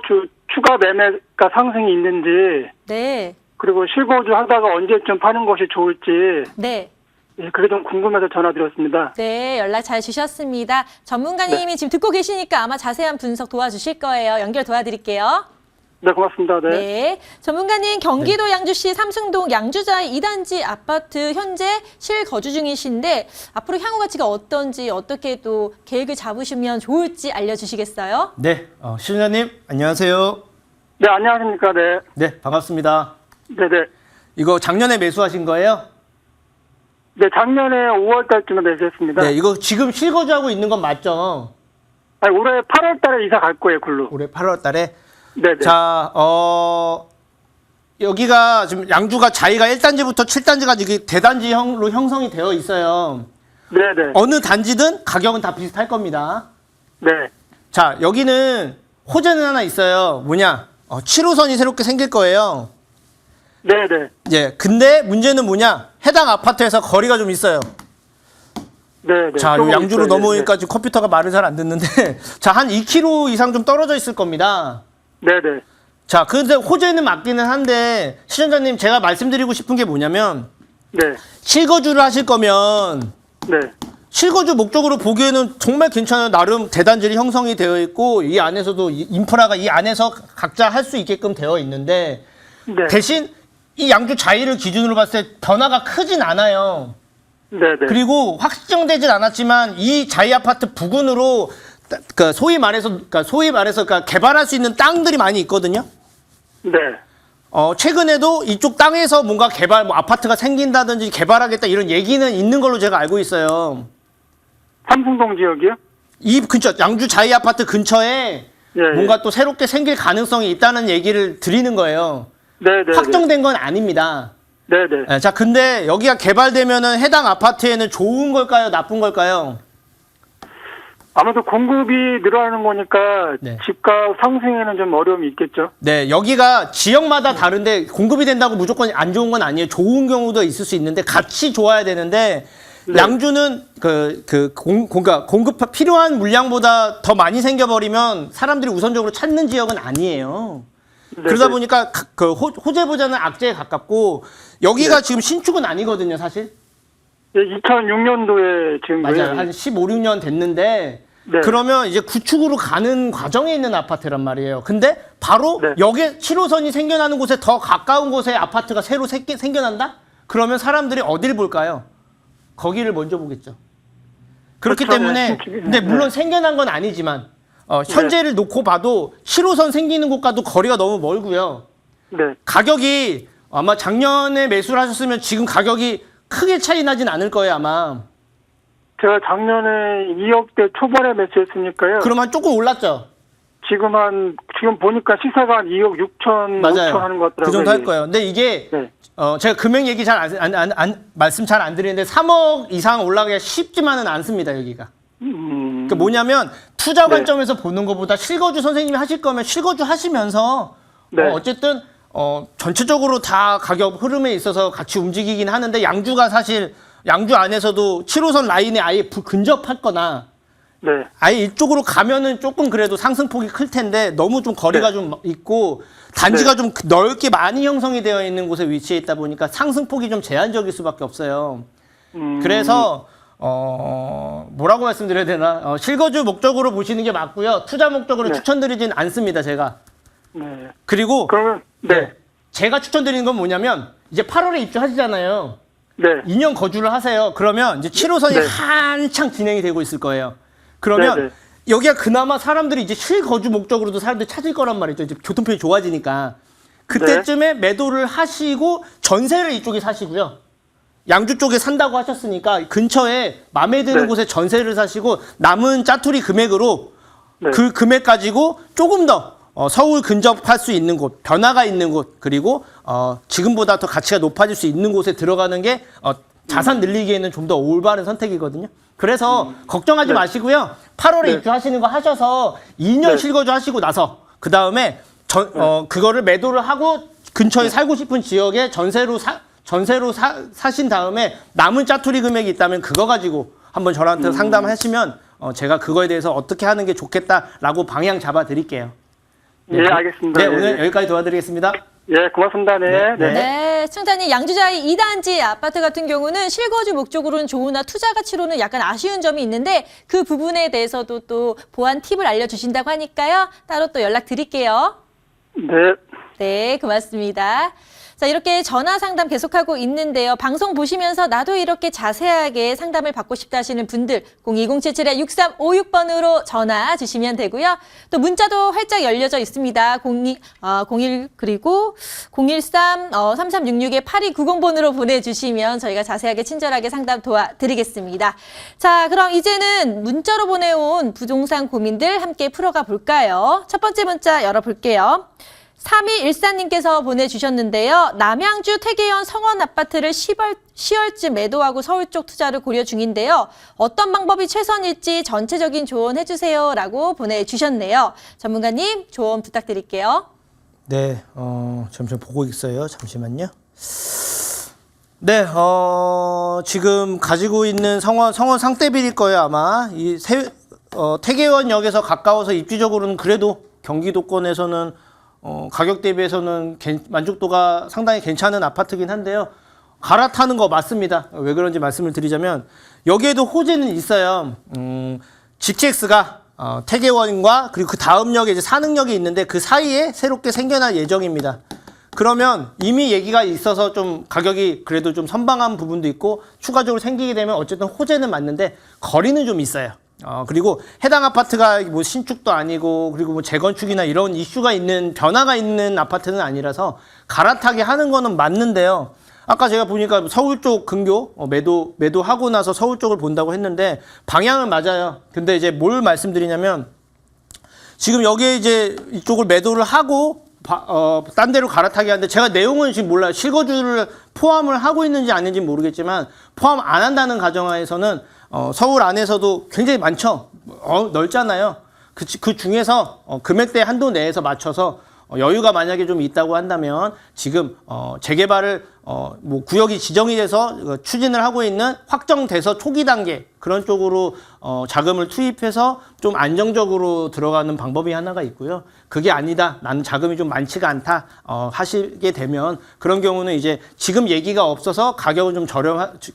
추가 매매가 상승이 있는지, 네. 그리고 실거주 하다가 언제쯤 파는 것이 좋을지, 네. 예, 그게 좀 궁금해서 전화드렸습니다. 네, 연락 잘 주셨습니다. 전문가님이 지금 듣고 계시니까 아마 자세한 분석 도와주실 거예요. 연결 도와드릴게요. 네, 고맙습니다. 네. 네. 전문가님, 경기도 양주시 삼성동 양주자이 2단지 아파트 현재 실거주 중이신데 앞으로 향후 가치가 어떤지 어떻게 또 계획을 잡으시면 좋을지 알려주시겠어요? 네, 시청자님 안녕하세요. 네, 안녕하십니까, 네. 네, 반갑습니다. 네네. 이거 작년에 매수하신 거예요? 네, 작년에 5월 달쯤에 매수했습니다. 네, 이거 지금 실거주하고 있는 건 맞죠? 아니, 올해 8월 달에 이사 갈 거예요, 글로. 올해 8월 달에. 네네. 자, 여기가 지금 양주가 자이가 1단지부터 7단지까지 이게 대단지형으로 형성이 되어 있어요. 네네. 어느 단지든 가격은 다 비슷할 겁니다. 네. 자, 여기는 호재는 하나 있어요. 뭐냐? 7호선이 새롭게 생길 거예요. 네네. 예, 근데 문제는 뭐냐? 해당 아파트에서 거리가 좀 있어요. 네네. 자, 요 조금 양주로 있어요. 넘어오니까 지금 컴퓨터가 말을 잘 안 듣는데, 자, 한 2km 이상 좀 떨어져 있을 겁니다. 네네. 자, 근데 호재는 맞기는 한데, 시청자님 제가 말씀드리고 싶은 게 뭐냐면, 네. 실거주를 하실 거면, 네. 실거주 목적으로 보기에는 정말 괜찮아요. 나름 대단지리 형성이 되어 있고, 이 안에서도 인프라가 이 안에서 각자 할 수 있게끔 되어 있는데, 네. 대신 이 양주 자이를 기준으로 봤을 때 변화가 크진 않아요. 네네. 그리고 확정되진 않았지만 이 자이 아파트 부근으로 그 소위 말해서 개발할 수 있는 땅들이 많이 있거든요. 네. 최근에도 이쪽 땅에서 뭔가 뭐 아파트가 생긴다든지 개발하겠다 이런 얘기는 있는 걸로 제가 알고 있어요. 삼성동 지역이요? 이 근처 양주 자이 아파트 근처에 예, 뭔가 또 새롭게 생길 가능성이 있다는 얘기를 드리는 거예요. 네네. 확정된 건 아닙니다. 네네. 자, 근데 여기가 개발되면은 해당 아파트에는 좋은 걸까요? 나쁜 걸까요? 아무래도 공급이 늘어나는 거니까 네. 집값 상승에는 좀 어려움이 있겠죠. 네, 여기가 지역마다 다른데 공급이 된다고 무조건 안 좋은 건 아니에요. 좋은 경우도 있을 수 있는데 같이 좋아야 되는데 네. 양주는 공급 필요한 물량보다 더 많이 생겨버리면 사람들이 우선적으로 찾는 지역은 아니에요. 네, 그러다 네. 보니까 그 호재보다는 악재에 가깝고 여기가 네. 지금 신축은 아니거든요, 사실. 2006년도에 지금 맞아요. 한 15, 16년 됐는데 네. 그러면 이제 구축으로 가는 과정에 있는 아파트란 말이에요. 근데 바로 네. 여기에 7호선이 생겨나는 곳에 더 가까운 곳에 아파트가 새로 생겨난다? 그러면 사람들이 어딜 볼까요? 거기를 먼저 보겠죠. 그렇기 그렇죠. 때문에 네. 근데 물론 생겨난 건 아니지만 현재를 놓고 봐도 7호선 생기는 곳과도 거리가 너무 멀고요. 네. 가격이 아마 작년에 매수를 하셨으면 지금 가격이 크게 차이 나진 않을 거예요, 아마. 제가 작년에 2억대 초반에 매수했으니까요. 그러면 조금 올랐죠? 지금 보니까 시세가 한 2억 6천, 5천 하는 것 같더라고요. 그 정도 할 거예요. 근데 이게 네. 제가 금액 얘기 말씀 잘 안 드리는데 3억 이상 올라가기가 쉽지만은 않습니다, 여기가. 그 뭐냐면 투자 네. 관점에서 보는 것보다 실거주 선생님이 하실 거면 실거주 하시면서 네. 어쨌든 전체적으로 다 가격 흐름에 있어서 같이 움직이긴 하는데 양주가 사실 양주 안에서도 7호선 라인에 아예 근접할 거나 네. 아예 이쪽으로 가면은 조금 그래도 상승폭이 클 텐데 너무 좀 거리가 네. 좀 있고 단지가 좀 넓게 많이 형성이 되어 있는 곳에 위치해 있다 보니까 상승폭이 좀 제한적일 수밖에 없어요. 그래서 뭐라고 말씀드려야 되나? 실거주 목적으로 보시는 게 맞고요. 투자 목적으로 네. 추천드리진 않습니다, 제가. 네. 그리고 그러면 네. 제가 추천드리는 건 뭐냐면 이제 8월에 입주하시잖아요. 네. 2년 거주를 하세요. 그러면 이제 7호선이 네. 한창 진행이 되고 있을 거예요. 그러면 네, 네. 여기가 그나마 사람들이 이제 실거주 목적으로도 사람들이 찾을 거란 말이죠. 이제 교통편이 좋아지니까. 그때쯤에 매도를 하시고 전세를 이쪽에 사시고요. 양주 쪽에 산다고 하셨으니까 근처에 마음에 드는 네. 곳에 전세를 사시고 남은 짜투리 금액으로 네. 그 금액 가지고 조금 더 서울 근접할 수 있는 곳, 변화가 있는 곳, 그리고 지금보다 더 가치가 높아질 수 있는 곳에 들어가는 게 자산 늘리기에는 좀 더 올바른 선택이거든요. 그래서 걱정하지 네. 마시고요. 8월에 네. 입주하시는 거 하셔서 2년 네. 실거주 하시고 나서 그 다음에 그거를 매도를 하고 근처에 살고 싶은 지역에 전세로 사신 다음에 남은 짜투리 금액이 있다면 그거 가지고 한번 저한테 상담하시면 제가 그거에 대해서 어떻게 하는 게 좋겠다라고 방향 잡아 드릴게요. 예, 알겠습니다. 네, 예, 오늘 예. 여기까지 도와드리겠습니다. 예, 고맙습니다. 네. 네. 네. 네, 시청자님 양주자의 2단지 아파트 같은 경우는 실거주 목적으로는 좋으나 투자 가치로는 약간 아쉬운 점이 있는데 그 부분에 대해서도 또 보완 팁을 알려주신다고 하니까요. 따로 또 연락드릴게요. 네. 네, 고맙습니다. 자, 이렇게 전화 상담 계속하고 있는데요. 방송 보시면서 나도 이렇게 자세하게 상담을 받고 싶다 하시는 분들 02077-6356번으로 전화 주시면 되고요. 또 문자도 활짝 열려져 있습니다. 01 그리고 013-3366-8290번으로 보내주시면 저희가 자세하게 친절하게 상담 도와드리겠습니다. 자, 그럼 이제는 문자로 보내온 부동산 고민들 함께 풀어가 볼까요? 첫 번째 문자 열어볼게요. 3214님께서 보내주셨는데요. 남양주 태계현 성원 아파트를 10월쯤 매도하고 서울 쪽 투자를 고려 중인데요. 어떤 방법이 최선일지 전체적인 조언 해주세요. 라고 보내주셨네요. 전문가님 조언 부탁드릴게요. 네, 잠시만 보고 있어요. 잠시만요. 네, 지금 가지고 있는 성원 상대빌일 거예요, 아마. 태계원역에서 가까워서 입지적으로는 그래도 경기도권에서는 가격 대비해서는 만족도가 상당히 괜찮은 아파트긴 한데요. 갈아타는 거 맞습니다. 왜 그런지 말씀을 드리자면 여기에도 호재는 있어요. GTX가 태계원과 그리고 그 다음 역에 이제 산흥역이 있는데 그 사이에 새롭게 생겨날 예정입니다. 그러면 이미 얘기가 있어서 좀 가격이 그래도 좀 선방한 부분도 있고 추가적으로 생기게 되면 어쨌든 호재는 맞는데 거리는 좀 있어요. 그리고 해당 아파트가 뭐 신축도 아니고 그리고 뭐 재건축이나 이런 이슈가 있는 변화가 있는 아파트는 아니라서 갈아타게 하는 거는 맞는데요. 아까 제가 보니까 서울 쪽 근교 매도하고 나서 서울 쪽을 본다고 했는데 방향은 맞아요. 근데 이제 뭘 말씀드리냐면 지금 여기에 이제 이쪽을 매도를 하고 딴 데로 갈아타게 하는데 제가 내용은 지금 몰라요. 실거주를 포함을 하고 있는지 아닌지 모르겠지만 포함 안 한다는 가정하에서는 서울 안에서도 굉장히 많죠. 넓잖아요. 그 중에서 금액대 한도 내에서 맞춰서 여유가 만약에 좀 있다고 한다면 지금 재개발을 뭐 구역이 지정이 돼서 추진을 하고 있는 확정돼서 초기 단계 그런 쪽으로 자금을 투입해서 좀 안정적으로 들어가는 방법이 하나가 있고요. 그게 아니다. 나는 자금이 좀 많지가 않다. 하시게 되면 그런 경우는 이제 지금 얘기가 없어서 가격은 좀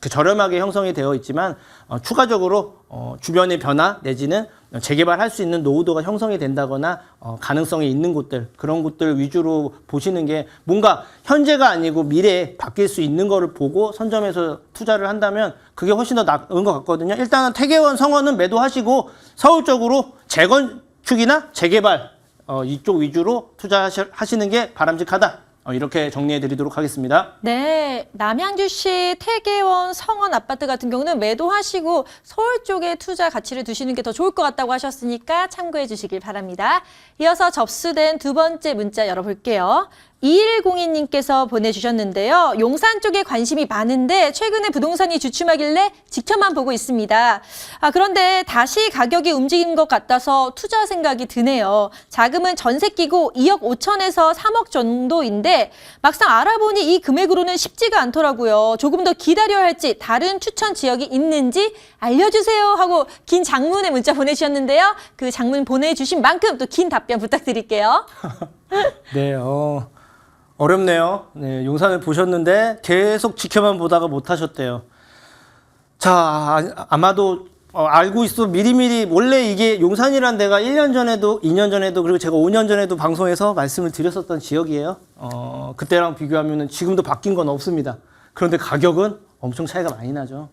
저렴하게 형성이 되어 있지만 추가적으로 주변의 변화 내지는 재개발할 수 있는 노후도가 형성이 된다거나 가능성이 있는 곳들 그런 곳들 위주로 보시는 게 뭔가 현재가 아니고 미래에 바뀔 수 있는 거를 보고 선점해서 투자를 한다면 그게 훨씬 더 나은 것 같거든요. 일단은 태계원 성원은 매도하시고 서울 쪽으로 재건축이나 재개발 이쪽 위주로 투자하시는 게 바람직하다. 이렇게 정리해 드리도록 하겠습니다. 네, 남양주시 태계원 성원 아파트 같은 경우는 매도하시고 서울 쪽에 투자 가치를 두시는 게 더 좋을 것 같다고 하셨으니까 참고해 주시길 바랍니다. 이어서 접수된 두 번째 문자 열어볼게요. 2102님께서 보내주셨는데요. 용산 쪽에 관심이 많은데 최근에 부동산이 주춤하길래 지켜만 보고 있습니다. 그런데 다시 가격이 움직인 것 같아서 투자 생각이 드네요. 자금은 전세 끼고 2억 5천에서 3억 정도인데 막상 알아보니 이 금액으로는 쉽지가 않더라고요. 조금 더 기다려야 할지 다른 추천 지역이 있는지 알려주세요 하고 긴 장문의 문자 보내주셨는데요. 그 장문 보내주신 만큼 또 긴 답변 부탁드릴게요. 네, 어렵네요. 네, 용산을 보셨는데 계속 지켜만 보다가 못 하셨대요. 자, 아마도 알고 있어 미리미리 원래 이게 용산이란 데가 1년 전에도 2년 전에도 그리고 제가 5년 전에도 방송에서 말씀을 드렸었던 지역이에요. 그때랑 비교하면은 지금도 바뀐 건 없습니다. 그런데 가격은 엄청 차이가 많이 나죠.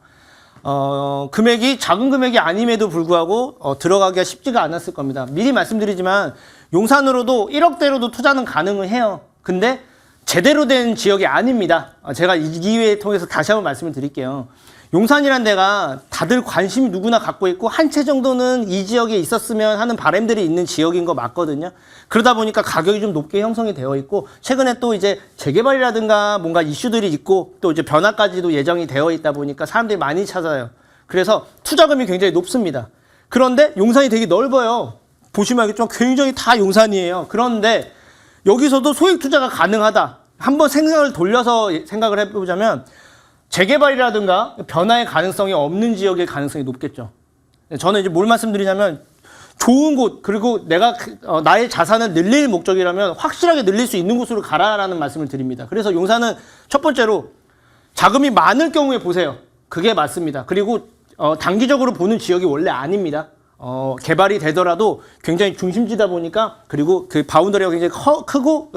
금액이 작은 금액이 아님에도 불구하고 들어가기가 쉽지가 않았을 겁니다. 미리 말씀드리지만 용산으로도 1억대로도 투자는 가능은 해요. 근데 제대로 된 지역이 아닙니다. 제가 이 기회에 통해서 다시 한번 말씀을 드릴게요. 용산이란 데가 다들 관심이 누구나 갖고 있고 한 채 정도는 이 지역에 있었으면 하는 바람들이 있는 지역인 거 맞거든요. 그러다 보니까 가격이 좀 높게 형성이 되어 있고 최근에 또 이제 재개발이라든가 뭔가 이슈들이 있고 또 이제 변화까지도 예정이 되어 있다 보니까 사람들이 많이 찾아요. 그래서 투자금이 굉장히 높습니다. 그런데 용산이 되게 넓어요. 보시면 알겠지만 굉장히 다 용산이에요. 그런데 여기서도 소액 투자가 가능하다. 한번 생각을 돌려서 생각을 해보자면 재개발이라든가 변화의 가능성이 없는 지역의 가능성이 높겠죠. 저는 이제 뭘 말씀드리냐면 좋은 곳 그리고 내가 나의 자산을 늘릴 목적이라면 확실하게 늘릴 수 있는 곳으로 가라라는 말씀을 드립니다. 그래서 용산은 첫 번째로 자금이 많을 경우에 보세요. 그게 맞습니다. 그리고 단기적으로 보는 지역이 원래 아닙니다. 개발이 되더라도 굉장히 중심지다 보니까 그리고 그 바운더리가 굉장히 크고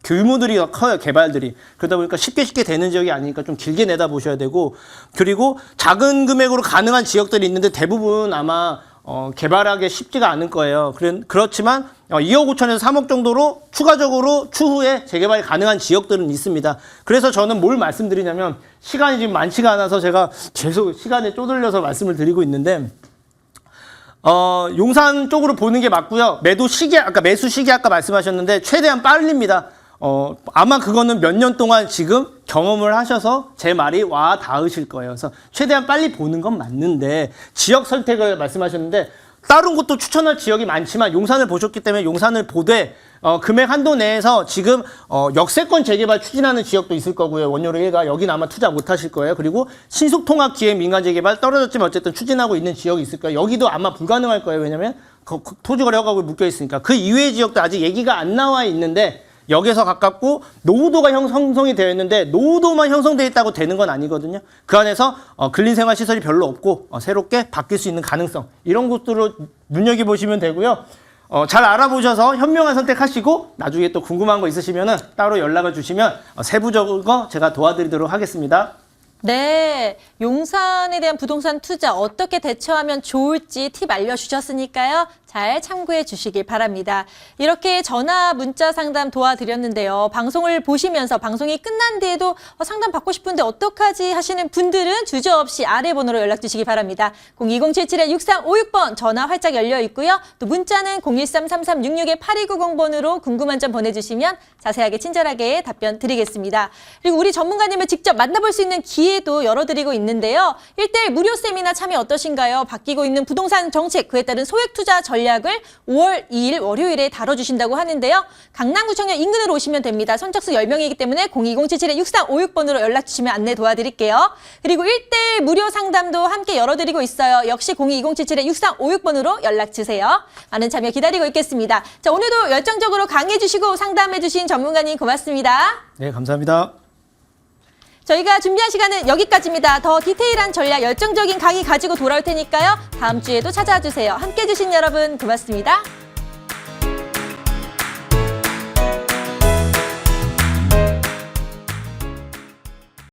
규모들이 커요, 개발들이. 그러다 보니까 쉽게 되는 지역이 아니니까 좀 길게 내다보셔야 되고 그리고 작은 금액으로 가능한 지역들이 있는데 대부분 아마 개발하기 쉽지가 않을 거예요. 그렇지만 2억 5천에서 3억 정도로 추가적으로 추후에 재개발이 가능한 지역들은 있습니다. 그래서 저는 뭘 말씀드리냐면 시간이 지금 많지가 않아서 제가 계속 시간에 쪼들려서 말씀을 드리고 있는데 용산 쪽으로 보는 게 맞고요. 매수 시기 아까 말씀하셨는데 최대한 빠릅니다. 아마 그거는 몇 년 동안 지금 경험을 하셔서 제 말이 와 닿으실 거예요. 그래서 최대한 빨리 보는 건 맞는데 지역 선택을 말씀하셨는데 다른 곳도 추천할 지역이 많지만 용산을 보셨기 때문에 용산을 보되 금액 한도 내에서 지금 역세권 재개발 추진하는 지역도 있을 거고요. 원효로 1가 여기는 아마 투자 못 하실 거예요. 그리고 신속통합 기획 민간 재개발 떨어졌지만 어쨌든 추진하고 있는 지역이 있을 거예요. 여기도 아마 불가능할 거예요. 왜냐면 토지거래 허가가 묶여 있으니까. 그 이외의 지역도 아직 얘기가 안 나와 있는데 여기서 가깝고 노후도가 형성이 되어 있는데 노후도만 형성되어 있다고 되는 건 아니거든요. 그 안에서 근린생활 시설이 별로 없고 새롭게 바뀔 수 있는 가능성 이런 것들을 눈여겨보시면 되고요. 잘 알아보셔서 현명한 선택하시고 나중에 또 궁금한 거 있으시면 따로 연락을 주시면 세부적인 거 제가 도와드리도록 하겠습니다. 네, 용산에 대한 부동산 투자 어떻게 대처하면 좋을지 팁 알려주셨으니까요. 잘 참고해 주시길 바랍니다. 이렇게 전화, 문자 상담 도와드렸는데요. 방송을 보시면서 방송이 끝난 뒤에도 상담 받고 싶은데 어떡하지 하시는 분들은 주저없이 아래 번호로 연락 주시기 바랍니다. 02077-6356번 전화 활짝 열려 있고요. 또 문자는 013-3366-8290번으로 궁금한 점 보내주시면 자세하게 친절하게 답변 드리겠습니다. 그리고 우리 전문가님을 직접 만나볼 수 있는 기회도 열어드리고 있는데요. 1대1 무료 세미나 참여 어떠신가요? 바뀌고 있는 부동산 정책, 그에 따른 소액 투자 전략을 5월 2일 월요일에 다뤄주신다고 하는데요. 강남구청역 인근으로 오시면 됩니다. 선착순 10명이기 때문에 02077-6356번으로 연락 주시면 안내 도와드릴게요. 그리고 1대1 무료 상담도 함께 열어드리고 있어요. 역시 02077-6356번으로 연락 주세요. 많은 참여 기다리고 있겠습니다. 자, 오늘도 열정적으로 강의해 주시고 상담해 주신 전문가님 고맙습니다. 네, 감사합니다. 저희가 준비한 시간은 여기까지입니다. 더 디테일한 전략, 열정적인 강의 가지고 돌아올 테니까요. 다음 주에도 찾아와 주세요. 함께해 주신 여러분 고맙습니다.